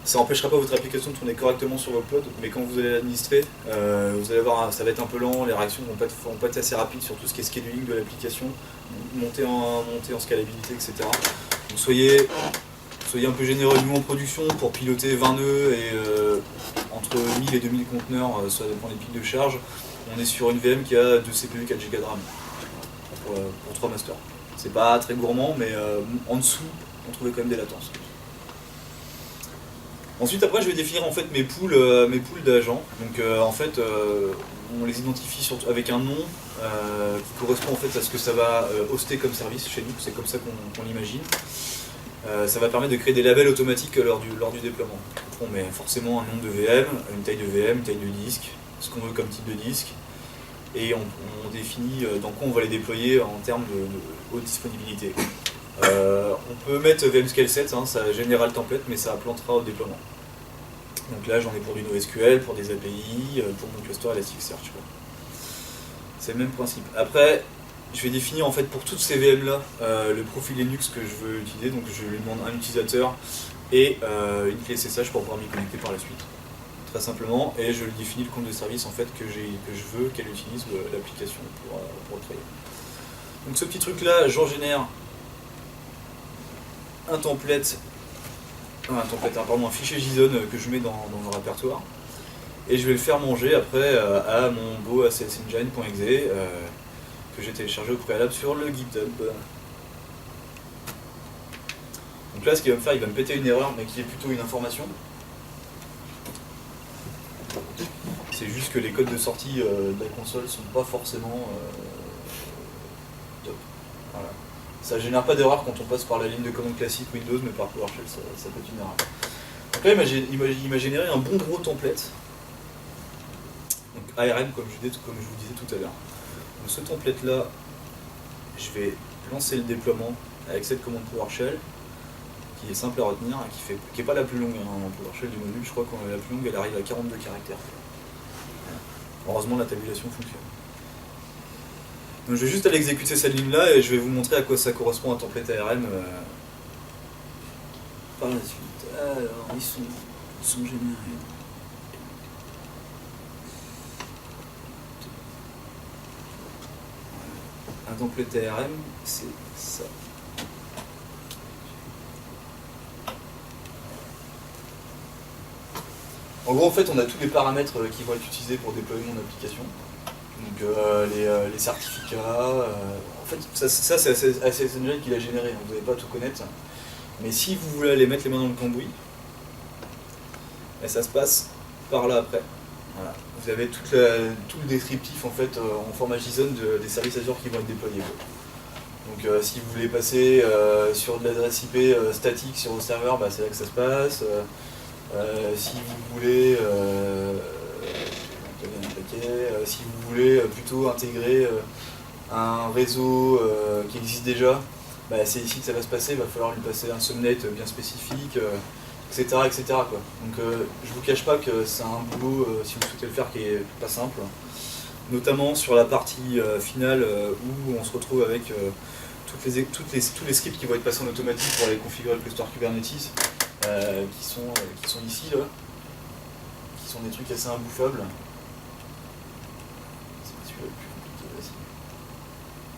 Ça n'empêchera pas votre application de tourner correctement sur votre pod, mais quand vous allez l'administrer, vous allez voir, ça va être un peu lent, les réactions vont pas être assez rapides sur tout ce qui est scheduling de l'application, monter en scalabilité, etc. Donc soyez un peu généreux. Nous en production, pour piloter 20 nœuds et entre 1000 et 2000 conteneurs, ça dépend des pics de charge, on est sur une VM qui a 2 CPU, 4 Go de RAM pour 3 masters. C'est pas très gourmand, mais en dessous, on trouvait quand même des latences. Ensuite, après, je vais définir en fait mes pools d'agents. Donc, en fait, on les identifie avec un nom qui correspond en fait à ce que ça va hoster comme service chez nous. C'est comme ça qu'on l'imagine. Ça va permettre de créer des labels automatiques lors du déploiement. On met forcément un nom de VM, une taille de VM, une taille de disque, ce qu'on veut comme type de disque, et on définit dans quoi on va les déployer en termes de haute disponibilité. On peut mettre VMScale 7, ça générera le template, mais ça plantera au déploiement. Donc là j'en ai pour du NoSQL, pour des API, pour mon cluster Elasticsearch. C'est le même principe. Après, je vais définir en fait pour toutes ces VM là le profil Linux que je veux utiliser. Donc je lui demande un utilisateur et une clé SSH pour pouvoir m'y connecter par la suite. Très simplement, et je lui définis le compte de service en fait que je veux qu'elle utilise l'application pour le créer. Donc ce petit truc là, j'en génère un fichier JSON que je mets dans le répertoire, et je vais le faire manger après à mon beau ACSengine.exe que j'ai téléchargé au préalable sur le GitHub. Donc là, ce qu'il va me faire, il va me péter une erreur, mais qui est plutôt une information. C'est juste que les codes de sortie de la console sont pas forcément top. Voilà. Ça génère pas d'erreur quand on passe par la ligne de commande classique Windows, mais par PowerShell, ça peut être une erreur. Donc là, il m'a généré un bon gros template. Donc ARM, comme je vous disais tout à l'heure. Donc ce template là, je vais lancer le déploiement avec cette commande PowerShell, qui est simple à retenir, qui est pas la plus longue en PowerShell du module. Je crois que la plus longue elle arrive à 42 caractères. Heureusement la tabulation fonctionne. Donc je vais juste aller exécuter cette ligne là et je vais vous montrer à quoi ça correspond un template ARM par la suite. Alors ils sont générés. Un template ARM, c'est ça. En gros, en fait, on a tous les paramètres qui vont être utilisés pour déployer mon application. Donc les certificats, en fait ça c'est assez générique qu'il a généré, hein. Vous n'allez pas tout connaître. Mais si vous voulez aller mettre les mains dans le cambouis, et ça se passe par là après. Voilà. Vous avez tout le descriptif en fait en format JSON des services Azure qui vont être déployés. Donc si vous voulez passer sur de l'adresse IP statique sur vos serveurs, c'est là que ça se passe. Si vous voulez si vous voulez plutôt intégrer un réseau qui existe déjà, c'est ici que ça va se passer. Il va falloir lui passer un subnet bien spécifique, etc. etc. quoi. Donc je vous cache pas que c'est un boulot, si vous souhaitez le faire, qui est pas simple. Notamment sur la partie finale où on se retrouve avec tous les scripts qui vont être passés en automatique pour aller configurer le cluster Kubernetes, qui sont ici, là, qui sont des trucs assez imbouffables. C'est celui-là le plus compliqué, vas-y.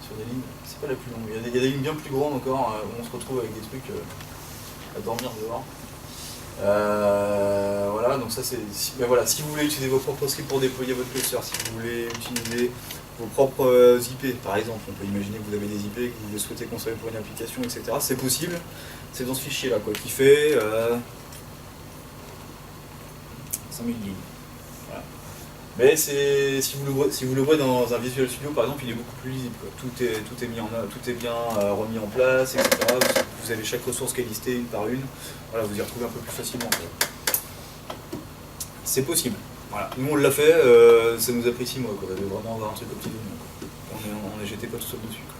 Sur des lignes, c'est pas la plus longue. Il y a des lignes bien plus grandes encore, où on se retrouve avec des trucs à dormir dehors. Voilà, donc ça c'est. Si vous voulez utiliser vos propres scripts pour déployer votre cluster, si vous voulez utiliser vos propres IP, par exemple, on peut imaginer que vous avez des IP que vous souhaitez conserver pour une application, etc. C'est possible, c'est dans ce fichier là, qui fait 5000 lignes. Voilà. Mais si vous le voyez dans un Visual Studio par exemple, il est beaucoup plus lisible, quoi. Tout est mis tout est bien remis en place, etc. Vous avez chaque ressource qui est listée une par une. Voilà, vous y retrouvez un peu plus facilement, quoi. C'est possible. Voilà. Nous on l'a fait, ça nous a pris 6 mois, quoi. De vraiment avoir un truc optimisé. J'étais pas tout seul dessus, quoi.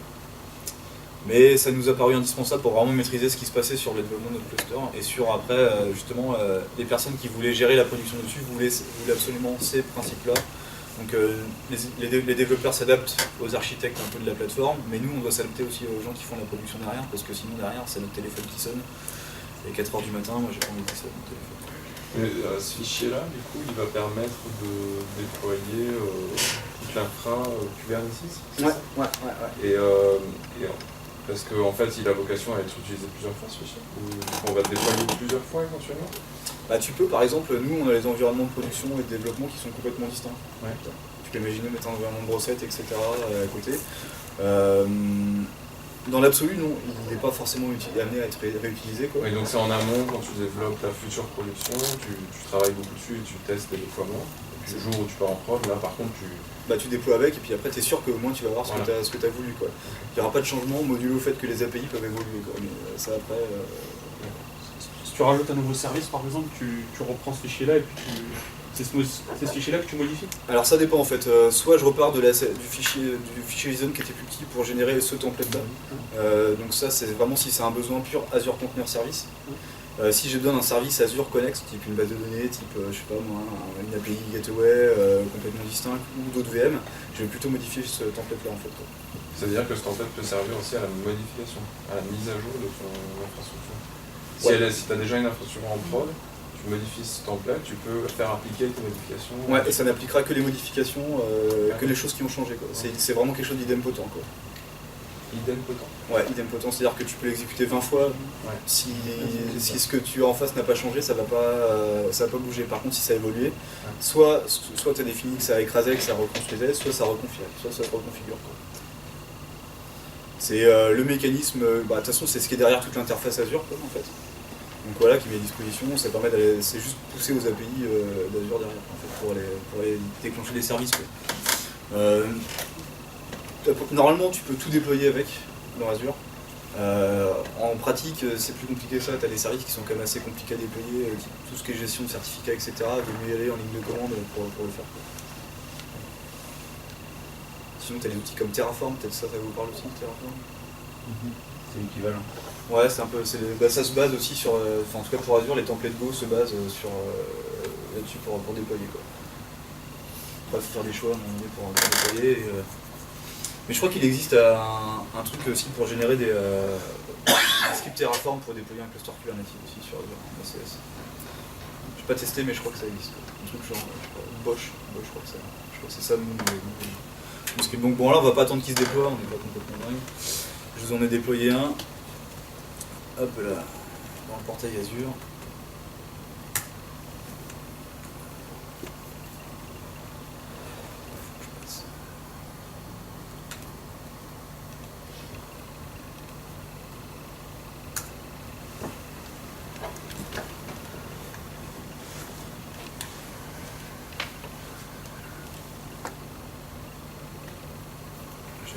Mais ça nous a paru indispensable pour vraiment maîtriser ce qui se passait sur le développement de notre cluster et sur après justement les personnes qui voulaient gérer la production dessus voulaient absolument ces principes-là. Donc les développeurs s'adaptent aux architectes un peu de la plateforme, mais nous on doit s'adapter aussi aux gens qui font la production derrière, parce que sinon derrière c'est notre téléphone qui sonne. Et 4h du matin, moi j'ai pas envie que ça sonne mon téléphone. Mais, ce fichier-là, du coup, il va permettre de déployer toute l'infra Kubernetes, c'est ça ? Ouais. Et parce qu'en fait, il a vocation à être utilisé plusieurs fois, ce fichier ? Ou on va le déployer plusieurs fois éventuellement ? Tu peux, par exemple, nous on a les environnements de production et de développement qui sont complètement distincts. Ouais. Tu peux imaginer mettre un environnement de recettes, etc. à côté. Dans l'absolu, non, il n'est pas forcément amené à être réutilisé, quoi. Oui, donc c'est en amont, quand tu développes ta future production, tu travailles beaucoup dessus et tu testes les déploiements. Et puis le jour où tu pars en prod, là par contre tu déploies avec, et puis après tu es sûr que au moins tu vas voir ce que tu as voulu, quoi. Il n'y aura pas de changement modulo au fait que les API peuvent évoluer, quoi. Mais ça après... Si tu rajoutes un nouveau service par exemple, tu reprends ce fichier-là et puis c'est ce fichier-là que tu modifies ? Alors ça dépend en fait, soit je repars du fichier JSON qui était plus petit pour générer ce template-là. Donc ça c'est vraiment si c'est un besoin pur Azure Container Service. Si je donne un service Azure Connect, type une base de données, type je sais pas moi, une API Gateway complètement distincte ou d'autres VM, je vais plutôt modifier ce template-là en fait, quoi. c'est-à-dire que ce template peut servir aussi à la modification, à la mise à jour de ton infrastructure. Si tu as déjà une infrastructure en prod, tu modifies ce template, tu peux faire appliquer tes modifications. Ouais, et ça n'appliquera que les modifications, que les choses qui ont changé, quoi. C'est vraiment quelque chose d'idempotent, quoi. Idempotent. Ouais, idempotent, c'est-à-dire que tu peux l'exécuter 20 fois. Ouais. Si ce que tu as en face n'a pas changé, ça va pas bouger. Par contre, si ça a évolué, soit tu as défini que ça écrasait, que ça reconstruisait, soit ça reconfigure, quoi. C'est le mécanisme, de toute façon c'est ce qui est derrière toute l'interface Azure, quoi, en fait. Donc voilà, qui met à disposition, ça permet d'aller, c'est juste pousser aux API d'Azure derrière, en fait, pour aller déclencher des services, quoi. Normalement tu peux tout déployer avec dans Azure. En pratique c'est plus compliqué que ça, tu as des services qui sont quand même assez compliqués à déployer, tout ce qui est gestion de certificats, etc. De mieux aller en ligne de commande pour le faire, quoi. Sinon tu as des outils comme Terraform, peut-être ça vous parle aussi, Terraform. C'est l'équivalent. Ouais, c'est un peu, ça se base aussi sur, en tout cas pour Azure, les templates Go se basent sur là-dessus pour déployer, quoi. Après, faut faire des choix à un moment donné pour déployer. Mais je crois qu'il existe un truc aussi pour générer des scripts Terraform pour déployer un cluster Kubernetes aussi sur Azure, en ACS. Je n'ai pas testé, mais je crois que ça existe, quoi. Un truc genre, Bosch, je crois que c'est ça le nom du script. Donc bon, là on va pas attendre qu'il se déploie, on n'est pas complètement dingue. Je vous en ai déployé un. Hop là, dans le portail Azure.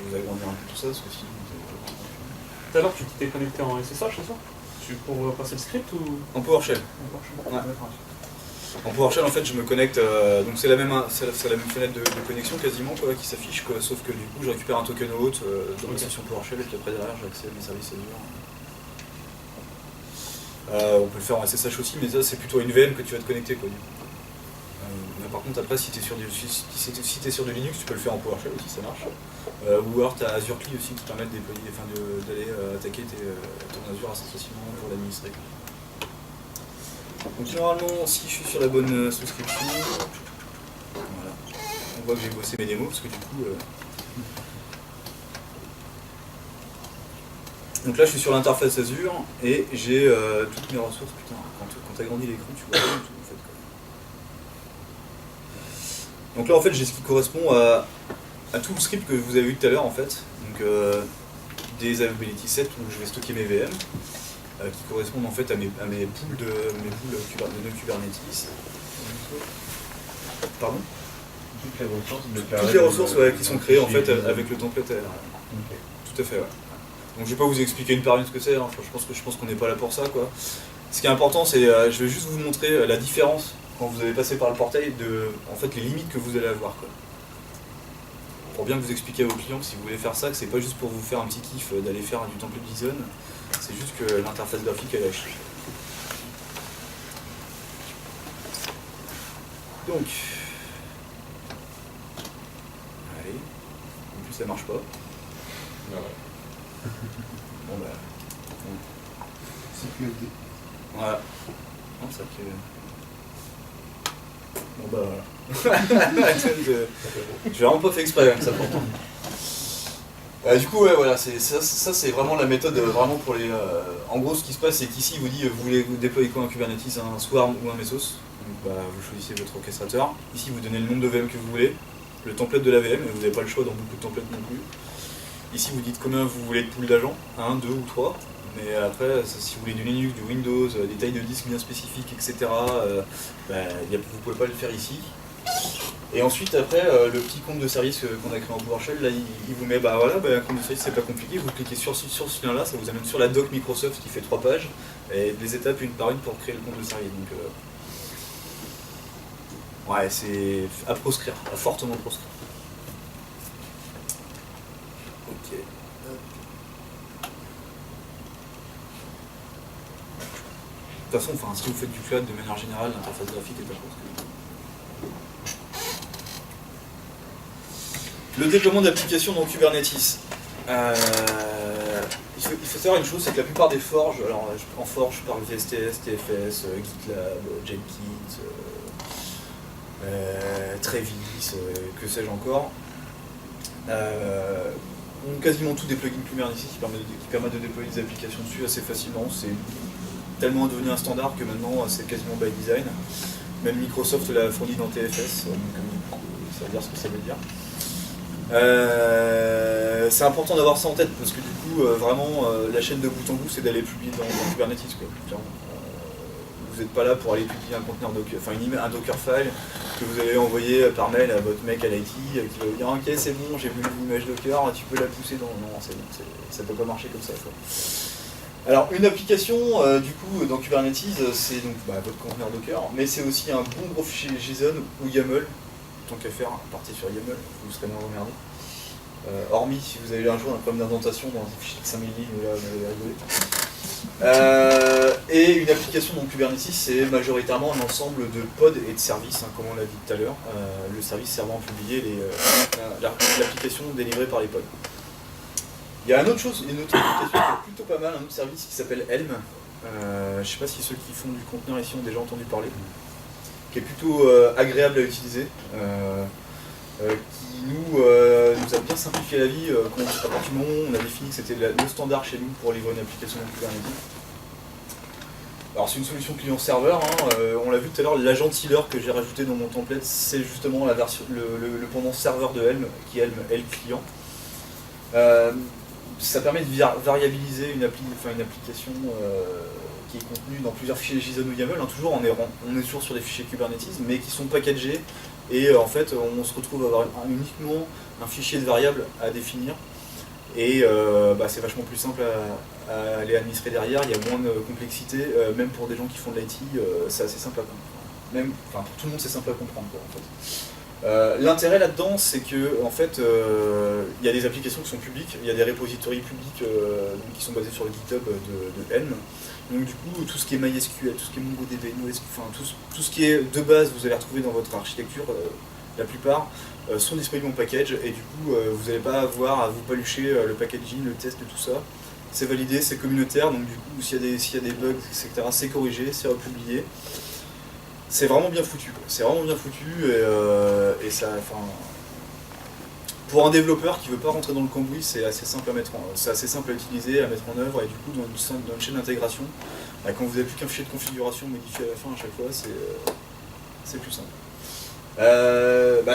vais vous agrandir un peu tout ça, parce que sinon vous avez... Tout à l'heure, tu t'es connecté en SSH, c'est ça? Pour passer le script ou En PowerShell. Ouais. En PowerShell, en fait, je me connecte, donc c'est la même fenêtre de connexion quasiment quoi, qui s'affiche, sauf que du coup, je récupère un token hôte dans la session PowerShell et puis après derrière, j'ai accès à mes services Azure. On peut le faire en SSH aussi, mais ça, c'est plutôt une VM que tu vas te connecter, quoi. Mais par contre, après, si tu es sur du Linux, tu peux le faire en PowerShell aussi, ça marche. Ou alors, tu as Azure CLI aussi qui permet de déployer, d'aller attaquer ton Azure assez facilement pour l'administrer. Donc normalement, si je suis sur la bonne souscription, voilà. On voit que j'ai bossé mes démos parce que du coup... Donc là je suis sur l'interface Azure et j'ai toutes mes ressources. Putain, quand tu agrandis l'écran, tu vois rien du tout en fait. Donc là en fait j'ai ce qui correspond à tout le script que vous avez vu tout à l'heure en fait. Donc des availability sets où je vais stocker mes VM. Qui correspondent en fait à mes pools de nœuds Kubernetes. Pardon ? Toutes les ressources ouais, qui sont créées en fait avec le template AR. Okay. Tout à fait, ouais. Donc je vais pas vous expliquer une par une ce que c'est, hein. Je pense qu'on n'est pas là pour ça, quoi. Ce qui est important, c'est je vais juste vous montrer la différence quand vous allez passer par le portail de en fait les limites que vous allez avoir, quoi. Pour bien vous expliquer à vos clients que si vous voulez faire ça, que c'est pas juste pour vous faire un petit kiff d'aller faire du template JSON. C'est juste que l'interface graphique elle a chier. Donc, allez, en plus ça marche pas. Ah ouais. Bon bah, Sécurité. voilà. Non, ça que. Bon bah voilà. J'ai vraiment pas fait exprès ça pourtant. Du coup, ouais, voilà, ça c'est vraiment la méthode vraiment pour les. En gros, ce qui se passe, c'est qu'ici, il vous dit vous voulez déployer quoi, un Kubernetes, un Swarm ou un Mesos. Donc, bah, vous choisissez votre orchestrateur. Ici, vous donnez le nombre de VM que vous voulez, le template de la VM, et vous n'avez pas le choix dans beaucoup de templates non plus. Ici, vous dites combien vous voulez de pools d'agents, 1, 2 ou 3. Mais après, si vous voulez du Linux, du Windows, des tailles de disques bien spécifiques, etc., vous ne pouvez pas le faire ici. Et ensuite, après, le petit compte de service qu'on a créé en PowerShell, là, il vous met, un compte de service, c'est pas compliqué, vous cliquez sur ce lien-là, ça vous amène sur la doc Microsoft qui fait 3 pages, et des étapes une par une pour créer le compte de service. Donc, ouais, c'est à proscrire, à fortement proscrire. Ok. De toute façon, si vous faites du cloud de manière générale, l'interface graphique est à proscrire. Le déploiement d'applications dans Kubernetes. Il faut savoir une chose, c'est que la plupart des forges, alors en forge je parle VSTS, TFS, GitLab, Jenkins, Travis, que sais-je encore, ont quasiment tous des plugins Kubernetes qui permettent de déployer des applications dessus assez facilement. C'est tellement devenu un standard que maintenant c'est quasiment by design. Même Microsoft l'a fourni dans TFS, donc ça veut dire ce que ça veut dire. C'est important d'avoir ça en tête parce que du coup, vraiment, la chaîne de bout en bout, c'est d'aller publier dans Kubernetes, quoi. Vous n'êtes pas là pour aller publier un conteneur Docker, un Dockerfile que vous allez envoyer par mail à votre mec à l'IT qui va vous dire ok c'est bon, j'ai vu l'image Docker, tu peux la pousser dans. Non, c'est bon, ça peut pas marcher comme ça, quoi. Alors une application du coup dans Kubernetes, c'est donc votre conteneur Docker, mais c'est aussi un bon gros fichier JSON ou YAML. Tant qu'à faire, partez sur YAML, vous serez moins emmerdé. Hormis si vous avez un jour un problème d'indentation dans un fichier de 5000 lignes, là vous allez rigoler. Et une application dans Kubernetes, c'est majoritairement un ensemble de pods et de services, comme on l'a dit tout à l'heure, le service servant à publier l'application délivrée par les pods. Il y a une autre application qui est plutôt pas mal, un autre service qui s'appelle Helm. Je ne sais pas si ceux qui font du conteneur ici ont déjà entendu parler. Qui est plutôt agréable à utiliser, qui nous a bien simplifié la vie. À partir du moment où on a défini que c'était le standard chez nous pour livrer une application dans Kubernetes. Alors c'est une solution client-serveur, on l'a vu tout à l'heure, l'agent healer que j'ai rajouté dans mon template, c'est justement la version, le pendant serveur de Helm, qui est Helm client. Ça permet de variabiliser une application qui est contenue dans plusieurs fichiers JSON ou YAML, toujours on est toujours sur des fichiers Kubernetes, mais qui sont packagés, et en fait on se retrouve à avoir uniquement un fichier de variables à définir, Et c'est vachement plus simple à aller administrer derrière, il y a moins de complexité, même pour des gens qui font de l'IT, c'est assez simple à comprendre. Pour tout le monde, c'est simple à comprendre, quoi, en fait. L'intérêt là-dedans, c'est que en fait, il y a des applications qui sont publiques, il y a des repositories publics qui sont basés sur le GitHub de Helm. Donc du coup, tout ce qui est MySQL, tout ce qui est MongoDB, tout ce qui est de base, vous allez retrouver dans votre architecture, la plupart, sont disponibles en package, et du coup, vous n'allez pas avoir à vous palucher le packaging, le test de tout ça. C'est validé, c'est communautaire, donc du coup, s'il y a des bugs, etc., c'est corrigé, c'est republié. C'est vraiment bien foutu, quoi. C'est vraiment bien foutu, et ça, enfin... Pour un développeur qui ne veut pas rentrer dans le cambouis, c'est assez simple à utiliser, à mettre en œuvre, et du coup, dans une chaîne d'intégration, quand vous n'avez plus qu'un fichier de configuration modifié à la fin à chaque fois, c'est plus simple.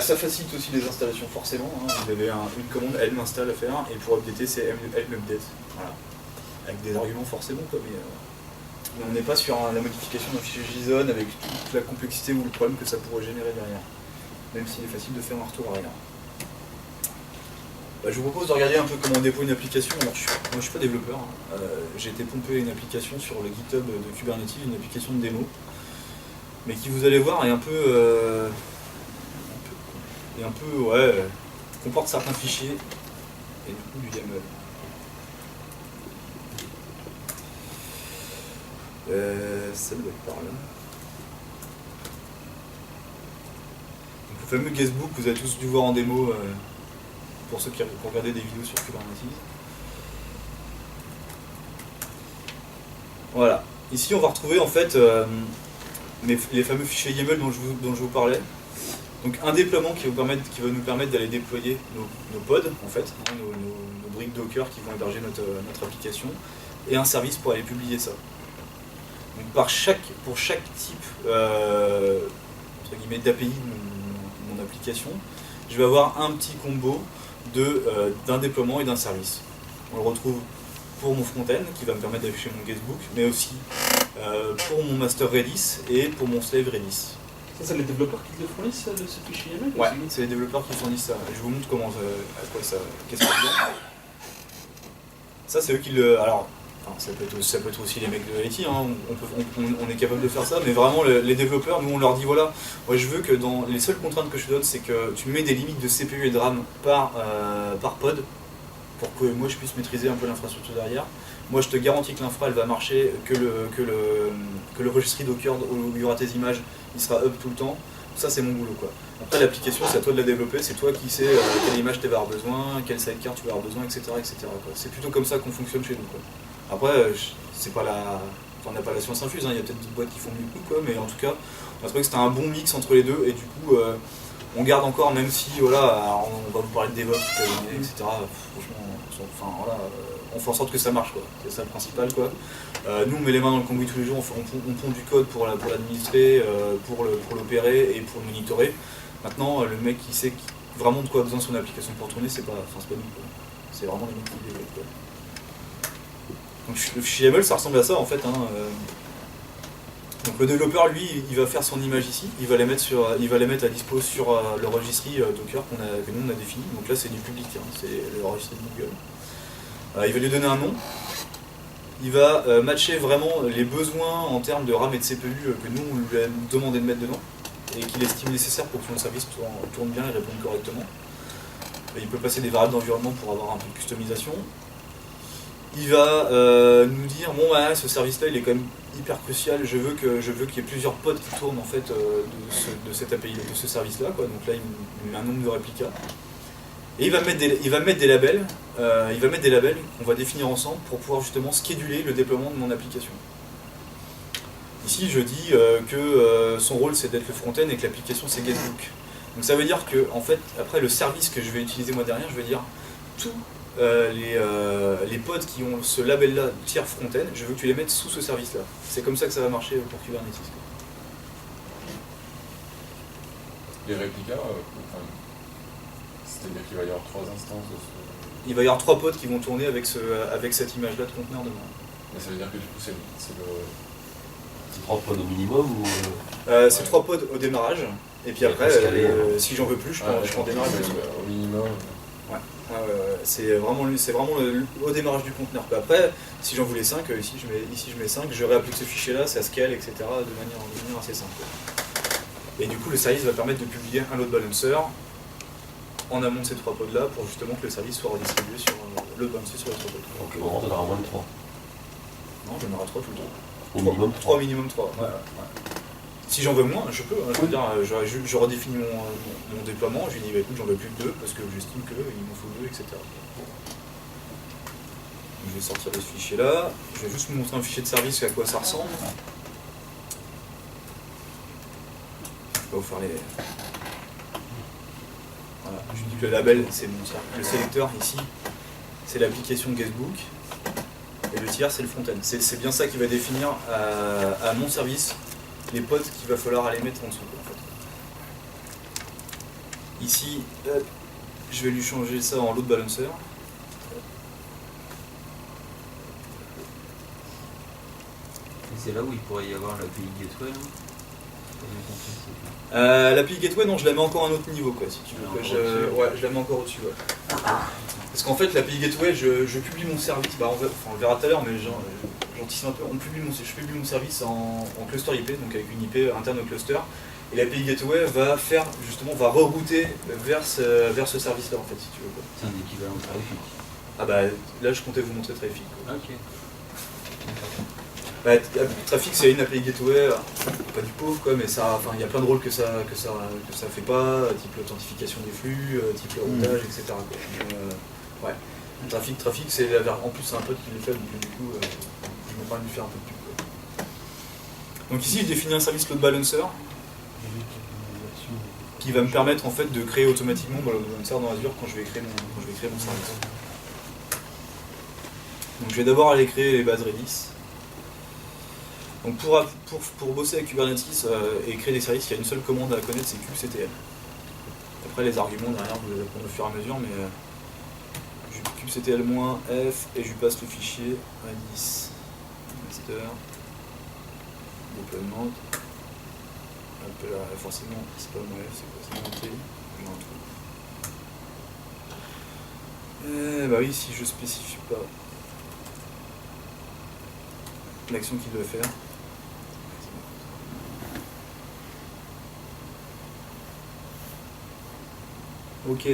Ça facilite aussi les installations, forcément, hein. Vous avez une commande Helm install à faire, et pour updater, c'est Helm update. Voilà. Avec des arguments, forcément, quoi, mais on n'est pas sur la modification d'un fichier JSON avec toute la complexité ou le problème que ça pourrait générer derrière. Même s'il est facile de faire un retour arrière. Je vous propose de regarder un peu comment on déploie une application. Alors, moi je suis pas développeur, hein. J'ai été pompé une application sur le GitHub de Kubernetes, une application de démo, mais qui, vous allez voir, est un peu comporte certains fichiers et du coup du YAML. Ça doit être par là. Donc, le fameux guestbook que vous avez tous dû voir en démo pour ceux qui regardaient des vidéos sur Kubernetes. Voilà. Ici, on va retrouver en fait les fameux fichiers YAML dont je vous parlais. Donc un déploiement qui va nous permettre d'aller déployer nos pods, en fait, hein, nos briques Docker qui vont héberger notre application, et un service pour aller publier ça. Donc pour chaque type entre guillemets, d'API de mon application, je vais avoir un petit combo d'un déploiement et d'un service. On le retrouve pour mon front-end qui va me permettre d'afficher mon guestbook, mais aussi pour mon master Redis et pour mon slave Redis. Ça, c'est les développeurs qui le fournissent, ce fichier YAML? Ouais, c'est les développeurs qui fournissent ça. Je vous montre qu'est-ce qu'il y a. Ça, c'est eux qui le... Alors, ça peut être aussi les mecs de l'IT, hein. On est capable de faire ça, mais vraiment, les développeurs, nous, on leur dit, voilà, moi, je veux que les seules contraintes que je te donne, c'est que tu mets des limites de CPU et de RAM par pod, pour que moi, je puisse maîtriser un peu l'infrastructure derrière. Moi, je te garantis que l'infra, elle va marcher, que le registre Docker où il y aura tes images, il sera up tout le temps. Ça, c'est mon boulot, quoi. Après, l'application, c'est à toi de la développer, c'est toi qui sais quelle image tu vas avoir besoin, quel sidecar tu vas avoir besoin, etc. C'est plutôt comme ça qu'on fonctionne chez nous, quoi. Après, on n'a pas la science infuse, hein. Il y a peut-être d'autres boîtes qui font mieux que nous, quoi, mais en tout cas, on a trouvé que c'était un bon mix entre les deux, et du coup, on garde encore, même si, voilà, alors on va vous parler de DevOps, etc. Franchement, on fait en sorte que ça marche, quoi. C'est ça le principal, quoi. Nous, on met les mains dans le cambouis tous les jours, on pond du code pour l'administrer, pour l'opérer et pour le monitorer. Maintenant, le mec qui sait vraiment de quoi a besoin son application pour tourner, c'est pas nous, quoi. C'est vraiment les mecs qui développent, quoi. Donc le fichier YAML, ça ressemble à ça, en fait, hein. Donc le développeur, lui, il va faire son image ici, il va les mettre à dispo sur le registre Docker que nous on a défini. Donc là, c'est du public, hein. C'est le registre de Google. Il va lui donner un nom. Il va matcher vraiment les besoins en termes de RAM et de CPU que nous, on lui a demandé de mettre dedans et qu'il estime nécessaire pour que son service tourne bien et réponde correctement. Et il peut passer des variables d'environnement pour avoir un peu de customisation. Il va nous dire, bon, ce service-là, il est quand même hyper crucial, je veux qu'il y ait plusieurs pods qui tournent en fait, de cette API, de ce service-là, quoi. Donc là, il met un nombre de réplicas. Et il va mettre des labels, qu'on va définir ensemble pour pouvoir justement scheduler le déploiement de mon application. Ici, je dis que son rôle, c'est d'être le front-end et que l'application, c'est guestbook. Donc ça veut dire que, en fait, après le service que je vais utiliser moi derrière, je vais dire tous les pods qui ont ce label-là tiers front-end, je veux que tu les mettes sous ce service-là. C'est comme ça que ça va marcher pour Kubernetes. Les réplicas, c'est-à-dire qu'il va y avoir 3 instances de ce... Il va y avoir 3 pods qui vont tourner avec cette image-là de conteneur devant. Mais ça veut dire que du coup, c'est le... C'est 3 pods au minimum ou... C'est 3 pods au démarrage, et puis après, si j'en veux plus, je peux en démarrer plus. Au minimum. Ouais. C'est vraiment au démarrage du conteneur. Puis après, si j'en voulais 5, ici je mets 5, je réapplique ce fichier-là, ça scale, etc. de manière assez simple. Et du coup, le service va permettre de publier un load balancer en amont de ces 3 pods-là pour justement que le service soit redistribué sur load balancer sur les 3 pods. Donc au moment, tu en auras moins de 3. Non, j'en aurai 3 tout le temps. Au minimum 3. 3 minimum 3. Ouais. Si j'en veux moins, je peux. Je veux dire, je redéfinis mon déploiement, je lui dis bah, écoute, j'en veux plus que 2 parce que j'estime qu'il m'en faut 2, etc. Je vais sortir de ce fichier là, je vais juste vous montrer un fichier de service à quoi ça ressemble. Je vais vous faire les. Voilà, je dis que le label c'est bon ça. Le sélecteur ici, c'est l'application Guestbook. Et le tiers c'est le front-end. C'est bien ça qui va définir à mon service les pods qu'il va falloir aller mettre en dessous. En fait. Ici, je vais lui changer ça en load balancer. Et c'est là où il pourrait y avoir l'API Gateway, non? L'API Gateway, non, je la mets encore à un autre niveau, quoi, si tu veux. Je la mets encore au-dessus, ouais. Parce qu'en fait, l'API Gateway, je publie mon service, bah, on le verra tout à l'heure, mais j'anticipe un peu. Je publie mon service en cluster IP, donc avec une IP interne au cluster. Et l'API Gateway va rerouter vers ce service-là, en fait, si tu veux. C'est un équivalent Traffic. Ah bah, là, je comptais vous montrer Traffic. Ok. Bah, Traffic, c'est une API Gateway, pas du pauvre, quoi, mais ça, il y a plein de rôles que ça fait pas, type l'authentification des flux, type le routage, etc. Quoi. Mais, ouais. Traffic, c'est en plus c'est un pote qui le fait, donc du coup, je me permets de lui faire un peu de pub. Quoi. Donc ici, je définis un service load balancer qui va me permettre en fait de créer automatiquement le load balancer dans Azure quand je vais créer mon service. Donc je vais d'abord aller créer les bases Redis. Donc pour bosser avec Kubernetes et créer des services, il y a une seule commande à connaître, c'est kubectl. Après les arguments derrière, vous les apprendre au fur et à mesure, mais je kubectl-f et je lui passe le fichier Redis master deployment. Forcément, c'est pas mon f, c'est quoi? C'est monté. Bah oui, si je spécifie pas l'action qu'il doit faire. Ok,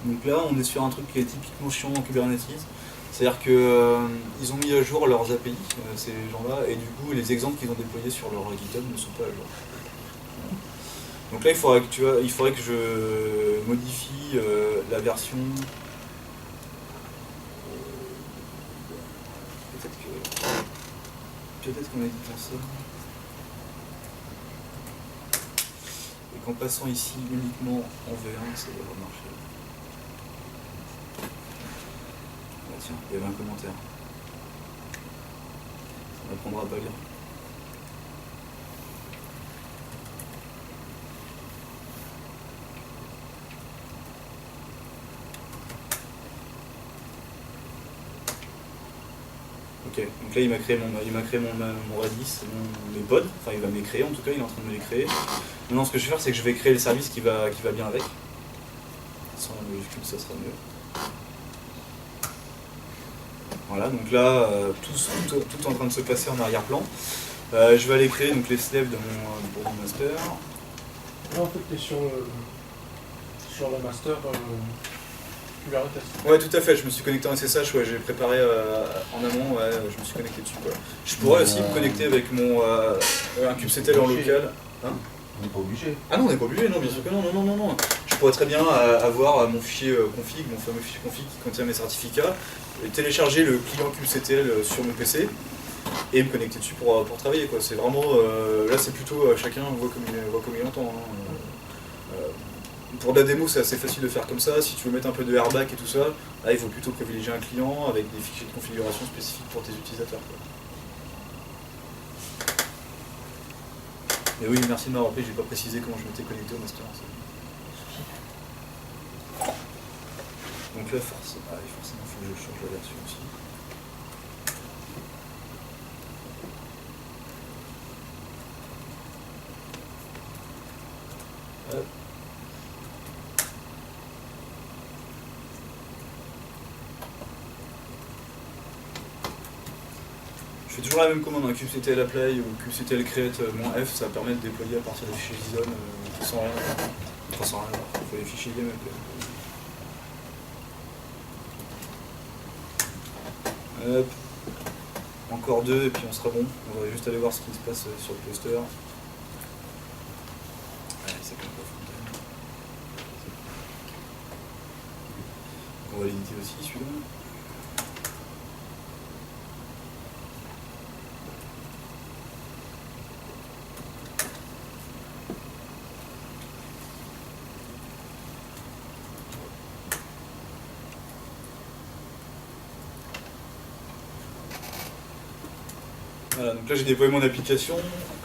donc là on est sur un truc qui est typiquement chiant en Kubernetes, c'est-à-dire qu'ils ont mis à jour leurs API, ces gens-là, et du coup les exemples qu'ils ont déployés sur leur GitHub ne sont pas à jour. Donc là il faudrait que je modifie la version. Peut-être qu'on a dit pour ça. Et qu'en passant ici uniquement en V1, ça devrait marcher. Ah tiens, il y avait un commentaire. Ça m'apprendra à pas lire. Ok, donc là il m'a créé mon Redis, mes pods, enfin il va me les créer en tout cas, il est en train de me les créer. Maintenant ce que je vais faire c'est que je vais créer le service qui va bien avec. Sans la majuscule ça sera mieux. Voilà, donc là tout est en train de se passer en arrière-plan. Je vais aller créer donc, les slaves de mon master. Là en fait tu es sur le master Kubernetes. Ouais tout à fait, je me suis connecté en SSH, ouais, j'ai préparé en amont, ouais, je me suis connecté dessus quoi. Je pourrais aussi me connecter avec un kubectl en local. Hein, On n'est pas obligé. ah non on n'est pas obligé, non bien sûr que non. Je pourrais très bien avoir mon fichier config, mon fameux fichier config qui contient mes certificats, télécharger le client kubectl sur mon PC et me connecter dessus pour travailler quoi. C'est vraiment, là c'est plutôt chacun voit comme il entend. Hein. Pour de la démo, c'est assez facile de faire comme ça. Si tu veux mettre un peu de airbag et tout ça, là il faut plutôt privilégier un client avec des fichiers de configuration spécifiques pour tes utilisateurs. Quoi. Et oui, merci de m'avoir rappelé, j'ai pas précisé comment je m'étais connecté au master. Donc là, forcément, il faut que je change la version aussi. Hop. Je fais toujours la même commande, un kubectl apply ou kubectl create -f, ça permet de déployer à partir des fichiers JSON sans rien. Enfin sans rien, il faut les fichiers YAML. Hop. Encore 2 et puis on sera bon. On va juste aller voir ce qui se passe sur le cluster. Ouais, c'est comme pas Fontaine. On va l'éditer aussi celui-là. Voilà, donc là j'ai déployé mon application.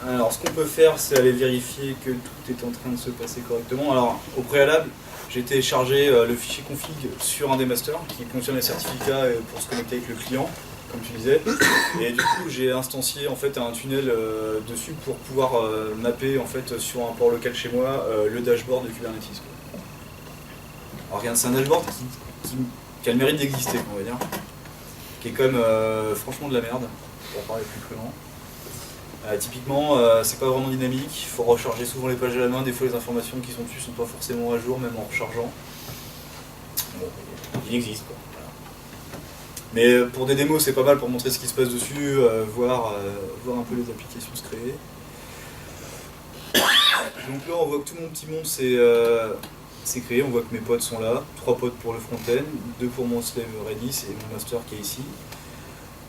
Alors ce qu'on peut faire, c'est aller vérifier que tout est en train de se passer correctement. Alors au préalable, j'ai téléchargé le fichier config sur un des masters qui contient les certificats pour se connecter avec le client, comme tu disais. Et du coup j'ai instancié en fait un tunnel dessus pour pouvoir mapper en fait sur un port local chez moi le dashboard de Kubernetes, quoi. Alors regarde, c'est un dashboard qui a le mérite d'exister, on va dire, qui est quand même franchement de la merde, pour parler plus crûment. Typiquement, c'est pas vraiment dynamique, il faut recharger souvent les pages à la main, des fois les informations qui sont dessus sont pas forcément à jour, même en rechargeant. Bon, il existe quoi. Voilà. Mais pour des démos, c'est pas mal pour montrer ce qui se passe dessus, voir un peu les applications se créer. Donc là, on voit que tout mon petit monde s'est créé, on voit que mes pods sont là, 3 pods pour le front-end, 2 pour mon slave Redis et mon master qui est ici.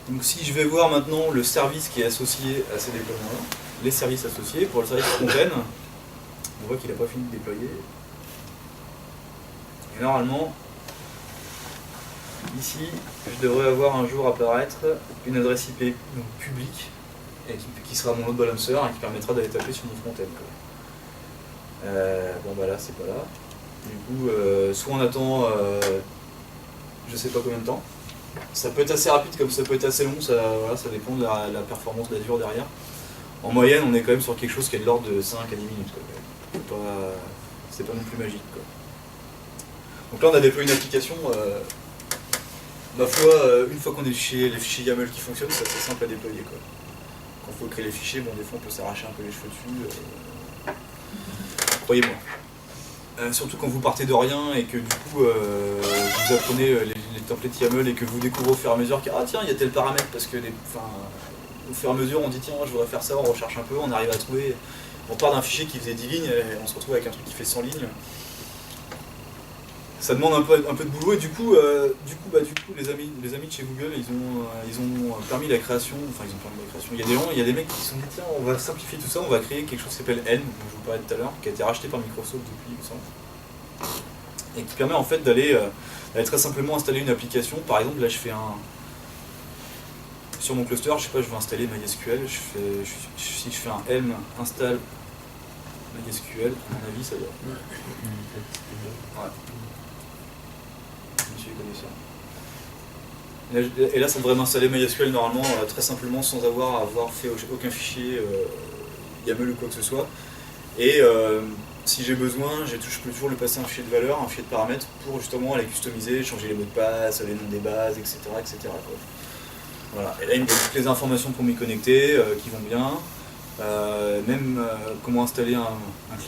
Donc si je vais voir maintenant le service qui est associé à ces déploiements-là, les services associés, pour le service front-end, on voit qu'il n'a pas fini de déployer. Et normalement, ici, je devrais avoir un jour apparaître une adresse IP donc publique, et qui sera mon load balancer et qui permettra d'aller taper sur mon front-end. Bon bah là c'est pas là. Du coup, soit on attend je sais pas combien de temps. Ça peut être assez rapide comme ça peut être assez long, ça dépend de la performance de l'Azure derrière. En moyenne, on est quand même sur quelque chose qui est de l'ordre de 5 à 10 minutes. C'est pas non plus magique, quoi. Donc là, on a déployé une application. Ma foi, une fois qu'on a les fichiers YAML qui fonctionnent, c'est assez simple à déployer, quoi. Quand il faut créer les fichiers, bon, des fois on peut s'arracher un peu les cheveux dessus. Croyez-moi. Surtout quand vous partez de rien et que du coup vous apprenez les templates YAML et que vous découvrez au fur et à mesure que ah tiens il y a tel paramètre parce que au fur et à mesure on dit tiens je voudrais faire ça, on recherche un peu, on arrive à trouver, on part d'un fichier qui faisait 10 lignes et on se retrouve avec un truc qui fait 100 lignes. Ça demande un peu de boulot et du coup les amis de chez Google ils ont permis la création, il y a des mecs qui se sont dit tiens on va simplifier tout ça, on va créer quelque chose qui s'appelle Helm, dont je vous parlais tout à l'heure, qui a été racheté par Microsoft depuis il me semble, et qui permet en fait d'aller très simplement installer une application. Par exemple là je fais sur mon cluster, je sais pas, je veux installer MySQL, si je fais un Helm install MySQL, à mon avis ça doit. Ouais. Et là, ça devrait m'installer MySQL normalement, très simplement, sans avoir fait aucun fichier YAML ou quoi que ce soit. Et si j'ai besoin, je peux toujours lui passer un fichier de valeur, un fichier de paramètres pour justement aller customiser, changer les mots de passe, les noms des bases, etc. Quoi. Voilà. Et là, il me donne toutes les informations pour m'y connecter, qui vont bien. Même comment installer un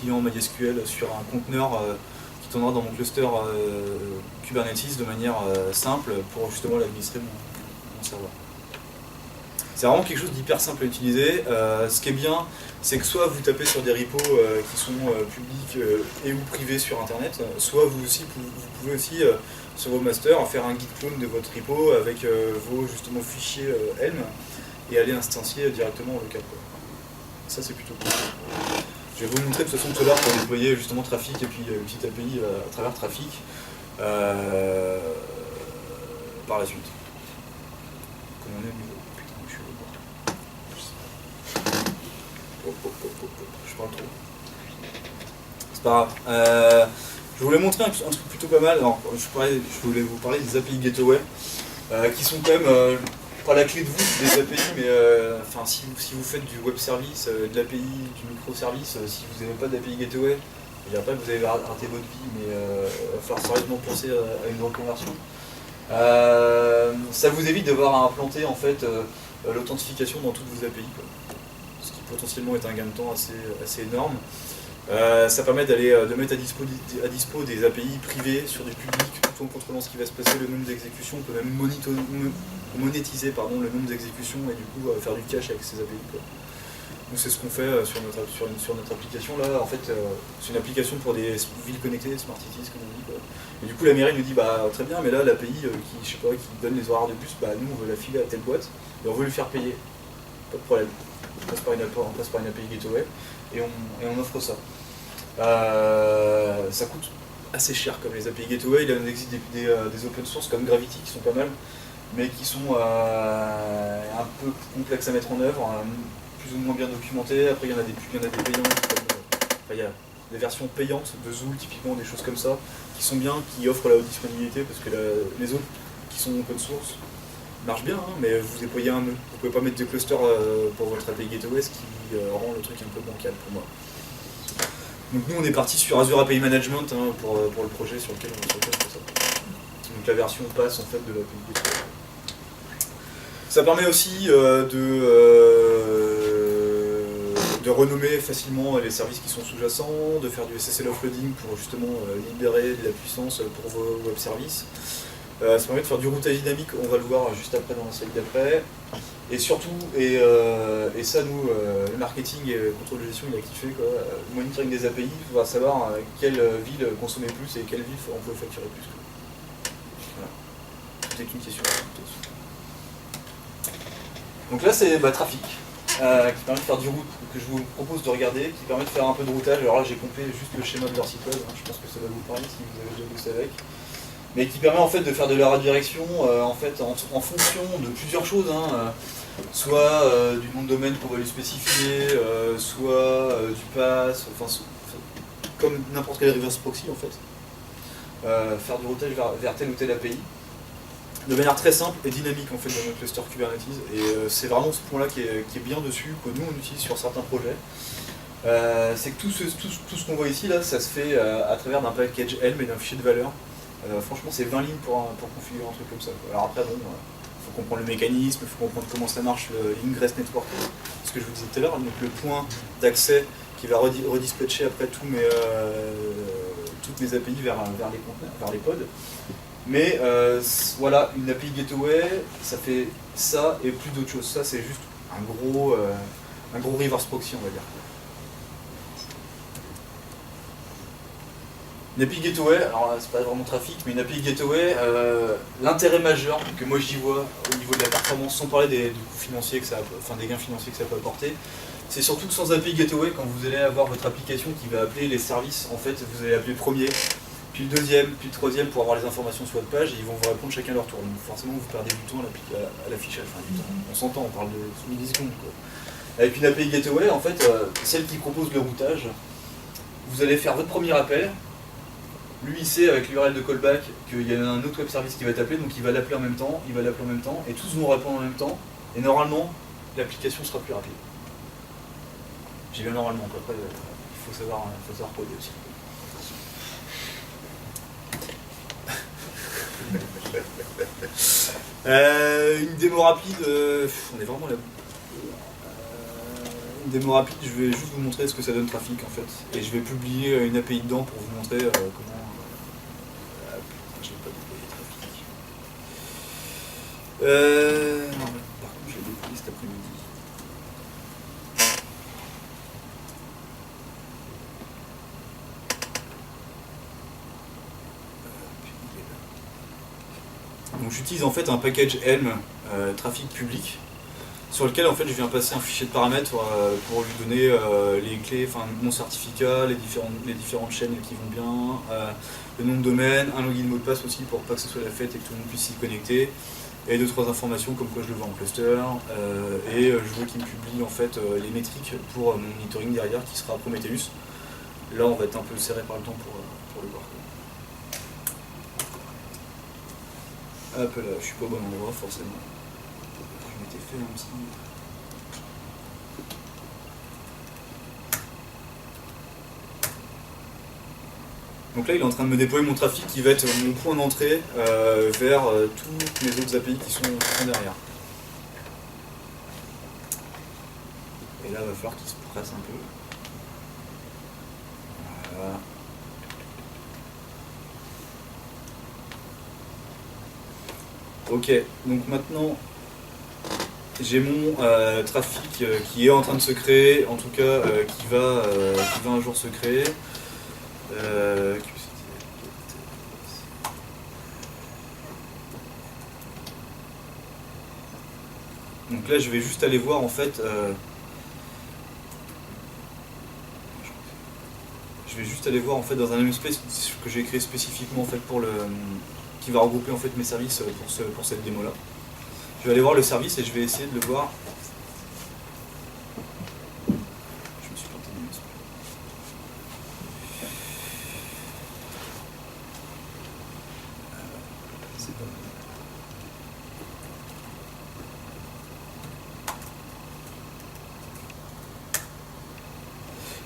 client MySQL sur un conteneur qui tournera dans mon cluster Kubernetes de manière simple pour justement l'administrer mon serveur. C'est vraiment quelque chose d'hyper simple à utiliser. Ce qui est bien, c'est que soit vous tapez sur des repos qui sont publics et ou privés sur internet, soit vous pouvez aussi sur vos masters faire un git clone de votre repo avec vos justement fichiers Helm et aller instancier directement au local. Ça c'est plutôt cool. Je vais vous montrer de toute façon tout à l'heure pour déployer justement Trafic et puis une petite API à travers Trafic par la suite. Comment on est au niveau. Putain, je suis je parle trop. C'est pas grave. Je voulais montrer un truc plutôt pas mal. Alors, je voulais vous parler des API Gateway qui sont quand même pas la clé de voûte des API, mais si vous faites du web service, de l'API, du microservice, si vous n'avez pas d'API Gateway, je ne dirais pas que vous avez raté votre vie, mais il va falloir sérieusement penser à une reconversion. Ça vous évite d'avoir à implanter en fait l'authentification dans toutes vos API, quoi. Ce qui potentiellement est un gain de temps assez énorme. Ça permet de mettre à dispo des API privées sur du public tout en contrôlant ce qui va se passer, le nombre d'exécutions. On peut même monétiser le nombre d'exécutions et du coup faire du cash avec ces API, quoi. Donc c'est ce qu'on fait sur notre application là. En fait, c'est une application pour des villes connectées, smart cities comme on dit, quoi. Et du coup la mairie nous dit bah très bien, mais là l'API qui donne les horaires de bus, bah nous on veut la filer à telle boîte et on veut lui faire payer. Pas de problème. On passe par une API gateway et on offre ça. Ça coûte assez cher comme les API gateway. Il existe des open source comme Gravity qui sont pas mal, mais qui sont un peu complexes à mettre en œuvre, plus ou moins bien documentés. Après il y en a des payantes, il y a des versions payantes de Zool typiquement, des choses comme ça, qui sont bien, qui offrent la haute disponibilité, parce que les autres qui sont open source marchent bien, hein, mais vous déployez un nœud. Vous pouvez pas mettre de cluster pour votre API gateway, ce qui rend le truc un peu bancal pour moi. Donc nous on est parti sur Azure API Management pour le projet sur lequel on fait ça. Donc la version passe en fait de l'API gateway. Ça permet aussi de renommer facilement les services qui sont sous-jacents, de faire du SSL offloading pour justement libérer de la puissance pour vos web services. Ça permet de faire du routage dynamique, on va le voir juste après dans la slide d'après. Et surtout, et ça nous, le marketing et le contrôle de gestion il a kiffé, quoi. Le monitoring des API, il va savoir quelle ville consommait plus et quelle ville on peut facturer plus, quoi. Voilà. Tout est une question. Donc là c'est trafic, qui permet de faire du route, que je vous propose de regarder, qui permet de faire un peu de routage. Alors là j'ai compilé juste le schéma de leur site web, je pense que ça va vous parler si vous avez déjà bossé avec. Mais qui permet en fait de faire de la redirection en fonction de plusieurs choses, soit du nom de domaine qu'on va lui spécifier, soit du pass, comme n'importe quel reverse proxy en fait. Faire du routage vers telle ou telle API. De manière très simple et dynamique en fait dans notre cluster Kubernetes, et c'est vraiment ce point là qui est bien dessus, que nous on utilise sur certains projets. C'est que tout ce qu'on voit ici là, ça se fait à travers d'un package Helm et d'un fichier de valeur. Franchement c'est 20 lignes pour configurer un truc comme ça, quoi. Alors après bon, faut comprendre le mécanisme, il faut comprendre comment ça marche l'ingress network, ce que je vous disais tout à l'heure, donc le point d'accès qui va redispatcher après toutes mes API vers les conteneurs, vers les pods. Mais voilà, une API gateway, ça fait ça et plus d'autres choses. Ça c'est juste un gros reverse proxy, on va dire. Une API gateway, alors là, c'est pas vraiment trafic, mais une API gateway, l'intérêt majeur que moi j'y vois au niveau de la performance, sans parler des coûts financiers des gains financiers que ça peut apporter, c'est surtout que sans API gateway, quand vous allez avoir votre application qui va appeler les services, en fait vous allez appeler le premier, puis le deuxième, puis le troisième pour avoir les informations sur votre page, et ils vont vous répondre chacun leur tour. Donc forcément vous perdez du temps à l'affichage, enfin du temps, on s'entend, on parle de millisecondes, quoi. Avec une API gateway, en fait, celle qui propose le routage, vous allez faire votre premier appel. Lui il sait avec l'URL de callback qu'il y a un autre web service qui va t'appeler, donc il va l'appeler en même temps, et tous vont répondre en même temps, et normalement l'application sera plus rapide. J'ai bien normalement, quoi. Après il faut savoir coder aussi. Une démo rapide, on est vraiment là. Une démo rapide, je vais juste vous montrer ce que ça donne trafic en fait, et je vais publier une API dedans pour vous montrer comment. Je n'ai pas déployé trafic. Non, par contre, je l'ai déployé cet après-midi. Donc j'utilise en fait un package Helm trafic public, sur lequel en fait je viens passer un fichier de paramètres pour lui donner les clés, enfin mon certificat, les différentes chaînes qui vont bien, le nom de domaine, un login mot de passe aussi pour pas que ce soit la fête et que tout le monde puisse s'y connecter, et 2-3 informations comme quoi je le vois en cluster, et je veux qu'il me publie en fait les métriques pour mon monitoring derrière qui sera Prometheus. Là on va être un peu serré par le temps pour le voir. Hop là, je suis pas au bon endroit forcément. Je m'étais fait un petit. Donc là il est en train de me déployer mon trafic qui va être mon point d'entrée vers toutes mes autres API qui sont derrière. Et là, il va falloir qu'il se presse un peu. Voilà. Ok, donc maintenant, j'ai mon trafic qui est en train de se créer, en tout cas qui va un jour se créer. Donc là, je vais juste aller voir en fait. Je vais juste aller voir en fait dans un namespace que j'ai créé spécifiquement en fait pour le qui va regrouper en fait mes services pour cette démo là. Je vais aller voir le service et je vais essayer de le voir. Je me suis planté de namespace. C'est pas mal.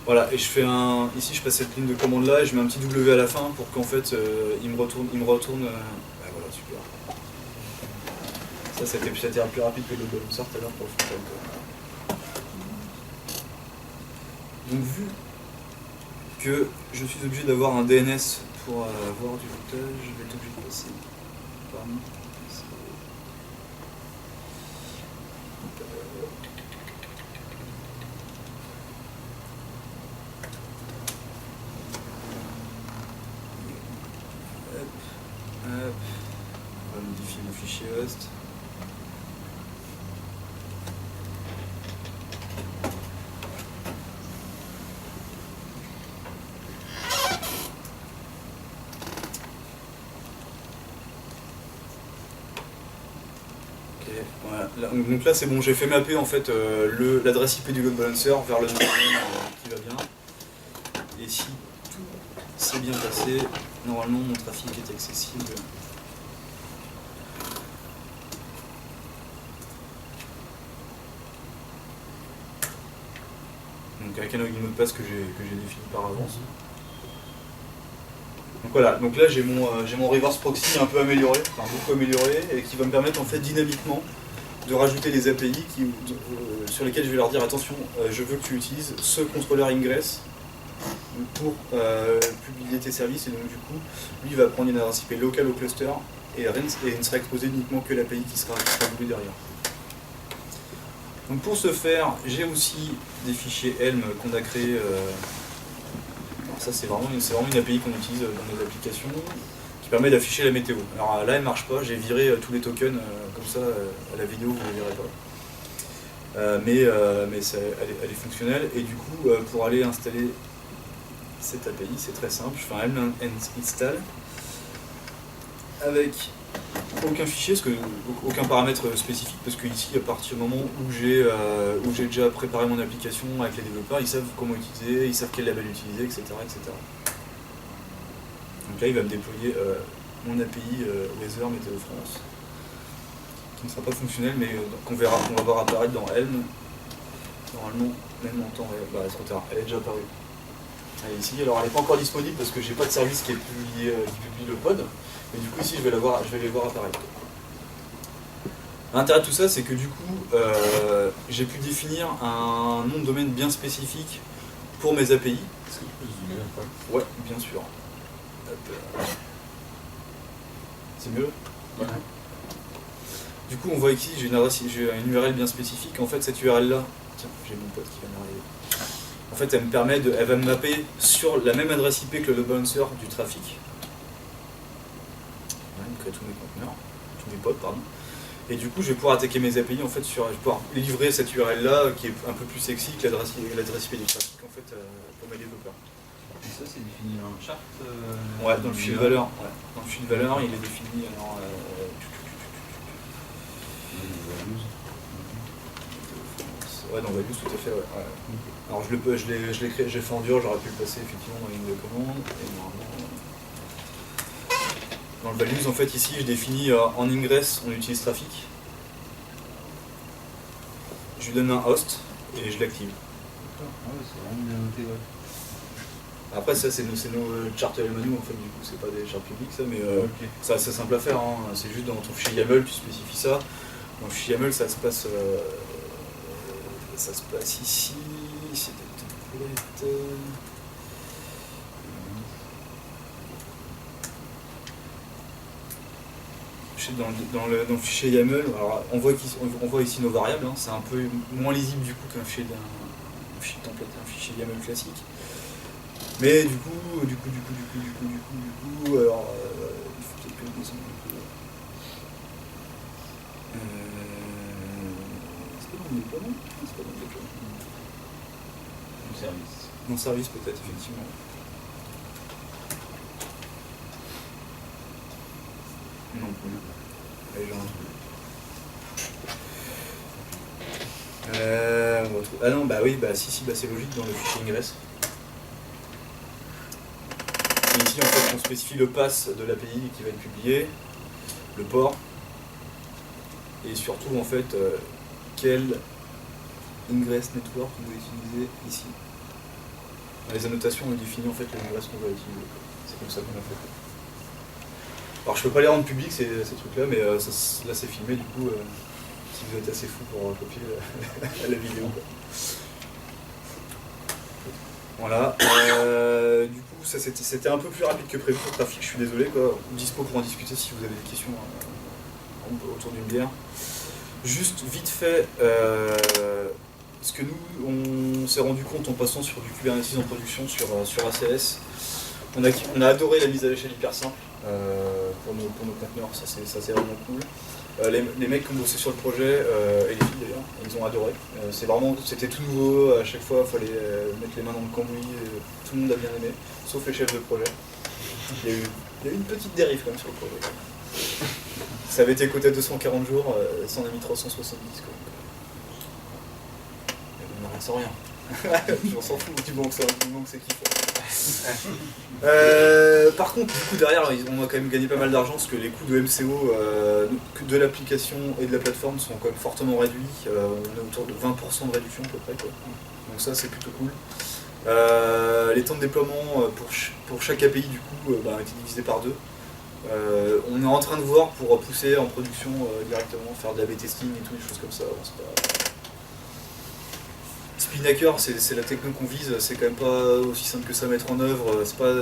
Voilà, et je fais un. Ici, je passe cette ligne de commande là et je mets un petit W à la fin pour qu'en fait il me retourne. Ah, voilà, super. Ça, c'était plus rapide que le balancer tout à l'heure pour le frontal. Donc, vu que je suis obligé d'avoir un DNS pour avoir du routage, je vais être obligé de passer par mon PC. Hop. On va modifier mon fichier host. Ok, voilà. Donc là c'est bon, j'ai fait mapper en fait l'adresse IP du load balancer vers le nom qui va bien. Et si tout s'est bien passé, normalement mon trafic est accessible. Donc avec un login mot de passe que j'ai défini par avance. Donc voilà, donc là j'ai mon reverse proxy un peu amélioré, enfin beaucoup amélioré, et qui va me permettre en fait dynamiquement de rajouter des API sur lesquels je vais leur dire attention, je veux que tu utilises ce contrôleur ingress pour publier tes services, et donc du coup lui il va prendre une adresse IP locale au cluster et il ne sera exposé uniquement que l'API qui sera voulu derrière. Donc pour ce faire, j'ai aussi des fichiers Helm qu'on a créés. Alors ça c'est vraiment une API qu'on utilise dans nos applications qui permet d'afficher la météo. Alors là elle marche pas, j'ai viré tous les tokens comme ça à la vidéo vous ne les verrez pas. Mais elle est fonctionnelle et du coup pour aller installer cette API c'est très simple, je fais un Helm install avec aucun fichier, aucun paramètre spécifique, parce que ici, à partir du moment où j'ai déjà préparé mon application avec les développeurs, ils savent comment utiliser, ils savent quel label utiliser, etc., etc. Donc là, il va me déployer mon API Weather Météo France, qui ne sera pas fonctionnel, mais qu'on va voir apparaître dans Helm. Normalement, même en temps, c'est trop tard, elle est déjà apparue. Elle est ici, alors elle n'est pas encore disponible parce que j'ai pas de service qui publie le pod. Mais du coup ici je vais les voir apparaître. L'intérêt de tout ça c'est que du coup j'ai pu définir un nom de domaine bien spécifique pour mes API. Est-ce que tu peux zoomer un peu ? Ouais, bien sûr. C'est mieux ? Ouais. Du coup on voit ici j'ai une URL bien spécifique. En fait cette URL là, tiens j'ai mon pote qui va m'arriver. En fait elle va me mapper sur la même adresse IP que le load balancer du trafic. Tous mes conteneurs, tous mes pods, pardon. Et du coup, je vais pouvoir attaquer mes API en fait je vais pouvoir livrer cette URL là qui est un peu plus sexy que l'adresse IP du trafic en fait pour mes développeurs. Et ça, c'est défini en chart Ouais, dans le fichier de valeur. Ouais. Dans le fichier de valeur, il est défini alors. Ouais, dans Values, tout à fait. Ouais. Alors je l'ai créé, j'ai fait en dur, j'aurais pu le passer effectivement dans une de commande. Et normalement. Dans le values, en fait, ici, je définis en ingress, on utilise trafic. Je lui donne un host et je l'active. Ouais, c'est vraiment bien noté, ouais. Après, ça, c'est nos charts menu, en fait, du coup, c'est pas des charts publics, ça, mais c'est assez simple à faire. Hein. C'est juste dans ton fichier YAML, tu spécifies ça. Dans le fichier YAML, ça se passe ça se passe ici, c'est des templates. Dans le fichier YAML, alors on voit ici nos variables, hein, c'est un peu moins lisible du coup qu'un fichier template, un fichier YAML classique. Mais du coup, alors il faut peut-être que je descende un peu. Est-ce que dans le déploiement ? C'est pas dans le déploiement. Du service. Dans le service peut-être, effectivement. Non plus. Allez, j'en on retrouve... Ah non, bah oui, bah si, bah c'est logique dans le fichier ingress. Et ici, en fait, on spécifie le pass de l'API qui va être publié, le port, et surtout, en fait, quel ingress network on va utiliser ici. Dans les annotations, on définit en fait l'ingress qu'on va utiliser. C'est comme ça qu'on a fait. Alors je peux pas les rendre publics ces trucs là, mais là c'est filmé du coup si vous êtes assez fou pour copier la vidéo. Quoi. Voilà. Du coup ça c'était un peu plus rapide que prévu pour le trafic, je suis désolé quoi. Dispo pour en discuter si vous avez des questions autour d'une bière. Juste vite fait, ce que nous on s'est rendu compte en passant sur du Kubernetes en production sur ACS, on a adoré la mise à l'échelle hyper simple. Pour nos conteneurs, ça c'est vraiment cool. Les mecs qui ont bossé sur le projet, et les filles d'ailleurs, ils ont adoré. C'était tout nouveau, à chaque fois il fallait mettre les mains dans le cambouis, tout le monde a bien aimé, sauf les chefs de projet. Il y a eu une petite dérive quand même sur le projet. Ça avait été coté à 240 jours, ça en a mis 370. On arrête sans rien. On s'en fout du moment que c'est kiffant. Par contre, du coup derrière, on a quand même gagné pas mal d'argent parce que les coûts de MCO de l'application et de la plateforme sont quand même fortement réduits. On est autour de 20% de réduction à peu près. Quoi. Donc ça c'est plutôt cool. Les temps de déploiement pour chaque API du coup ont été divisés par 2. On est en train de voir pour pousser en production directement, faire de l'A/B testing et tout, des choses comme ça. Bon, Spinnaker, c'est la techno qu'on vise, c'est quand même pas aussi simple que ça à mettre en œuvre, c'est pas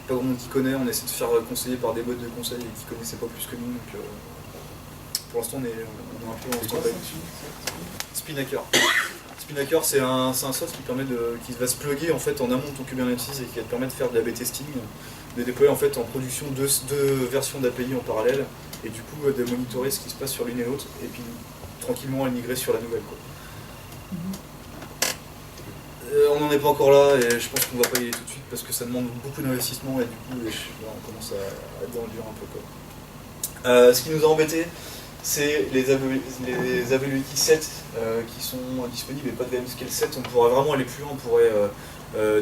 grand monde qui connaît, on essaie de se faire conseiller par des bots de conseil qui connaissaient pas plus que nous, donc pour l'instant on est un peu en stand-by. Spinnaker. Spinnaker c'est un soft qui va se plugger en fait en amont de ton Kubernetes et qui va te permettre de faire de l'A/B testing, de déployer en fait en production deux versions d'API en parallèle et du coup de monitorer ce qui se passe sur l'une et l'autre et puis tranquillement migrer sur la nouvelle quoi. On n'en est pas encore là et je pense qu'on va pas y aller tout de suite parce que ça demande beaucoup d'investissement et du coup on commence à être dans le dur un peu quoi. Ce qui nous a embêté, c'est les AWX 7 qui sont disponibles et pas de VM Scale 7. On pourrait vraiment aller plus loin, on pourrait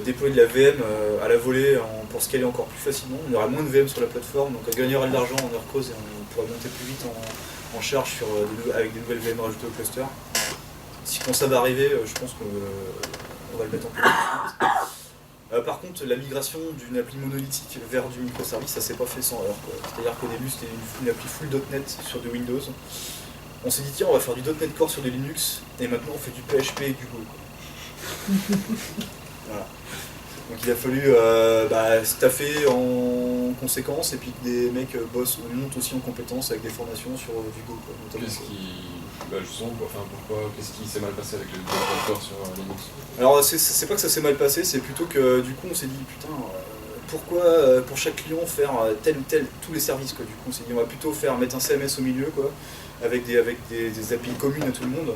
déployer de la VM à la volée pour scaler encore plus facilement. On aura moins de VM sur la plateforme, donc on gagnerait de l'argent en heure creuse et on pourrait monter plus vite en charge avec des nouvelles VM rajoutées au cluster. Quand ça va arriver, je pense qu'on va le mettre en place. Par contre, la migration d'une appli monolithique vers du microservice, ça s'est pas fait sans heure. C'est-à-dire qu'au début, c'était une appli full .NET sur du Windows. On s'est dit, tiens, on va faire du .NET Core sur des Linux, et maintenant on fait du PHP et du Go. Voilà. Donc il a fallu staffer en conséquence, et puis que des mecs montent aussi en compétences avec des formations sur du Go. Qu'est-ce qui s'est mal passé avec le développeur sur Linux? Alors c'est pas que ça s'est mal passé, c'est plutôt que du coup on s'est dit putain pourquoi pour chaque client faire tel ou tel tous les services quoi. Du coup on s'est dit on va plutôt mettre un CMS au milieu quoi, avec des API communes à tout le monde.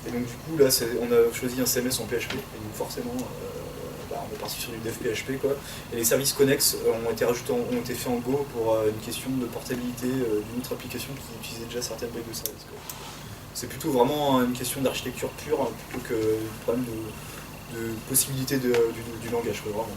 Et donc du coup là on a choisi un CMS en PHP et donc forcément on est parti sur du dev PHP quoi. Et les services connexes ont été faits en Go pour une question de portabilité d'une autre application qui utilisait déjà certaines briques de service quoi. C'est plutôt vraiment une question d'architecture pure plutôt que un problème de possibilité du langage, quoi, vraiment.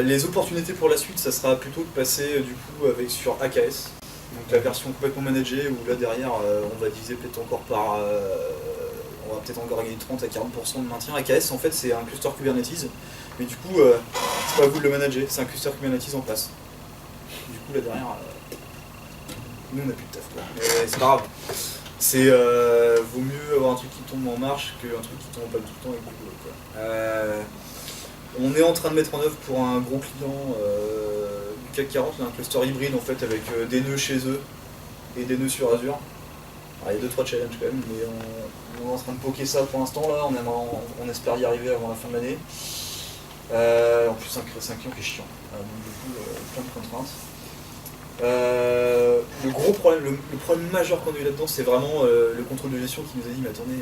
Les opportunités pour la suite, ça sera plutôt de passer du coup sur AKS, donc la version complètement managée, où là derrière on va diviser peut-être encore on va peut-être encore gagner 30 à 40% de maintien. AKS en fait c'est un cluster Kubernetes, mais du coup c'est pas à vous de le manager, c'est un cluster Kubernetes en place. Du coup là derrière, nous on n'a plus de taf quoi. Mais c'est pas grave. C'est vaut mieux avoir un truc qui tombe en marche qu'un truc qui tombe pas tout le temps avec du boulot, quoi. On est en train de mettre en œuvre pour un gros client du CAC 40, là, un cluster hybride en fait avec des nœuds chez eux et des nœuds sur Azure. Alors, il y a 2-3 challenges quand même, mais on est en train de poker ça pour l'instant là, on espère y arriver avant la fin de l'année. En plus c'est un client qui est chiant, donc du coup plein de contraintes. Le gros problème, le problème majeur qu'on a eu là-dedans, c'est vraiment le contrôle de gestion qui nous a dit mais attendez,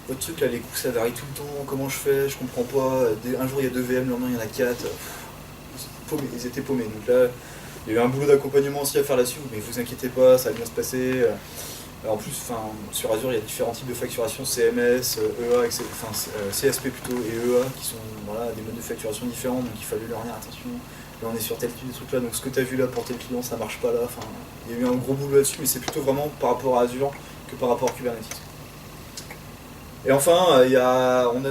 votre truc là, les coûts ça varie tout le temps, comment je fais, je comprends pas, un jour il y a 2 VM, le lendemain il y en a 4, ils étaient paumés. Donc là, il y a eu un boulot d'accompagnement aussi à faire là-dessus, mais vous inquiétez pas, ça va bien se passer. En plus, sur Azure, il y a différents types de facturation, CMS, EA, CSP plutôt, et EA, qui sont des modes de facturation différents, donc il fallait leur dire attention, là on est sur tel type de truc là, donc ce que tu as vu là pour tel client, ça marche pas là. Il y a eu un gros boulot là-dessus, mais c'est plutôt vraiment par rapport à Azure que par rapport à Kubernetes. Et enfin, on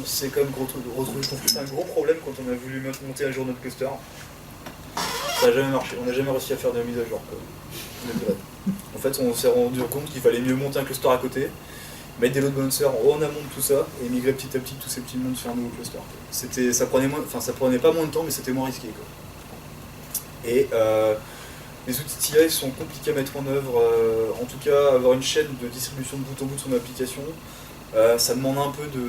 s'est quand même retrouvé confronté à un gros problème quand on a voulu monter à jour notre cluster. Ça n'a jamais marché, on n'a jamais réussi à faire de mise à jour. En fait, on s'est rendu compte qu'il fallait mieux monter un cluster à côté, mettre des load balancers en amont de tout ça, et migrer petit à petit tous ces petits mondes sur un nouveau cluster. Ça prenait pas moins de temps, mais c'était moins risqué, quoi. Et les outils TI sont compliqués à mettre en œuvre, en tout cas avoir une chaîne de distribution de bout en bout de son application. Ça demande un peu de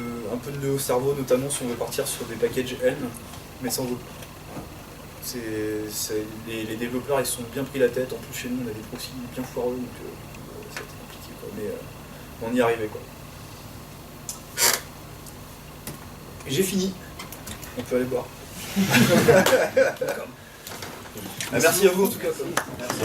nœud au cerveau, notamment si on veut partir sur des packages N, mais sans autre. Les développeurs ils se sont bien pris la tête, en plus chez nous on a des proxys bien foireux, donc c'était compliqué, quoi. Mais on y arrivait, quoi. J'ai fini, on peut aller boire. Merci à vous en tout cas. Merci.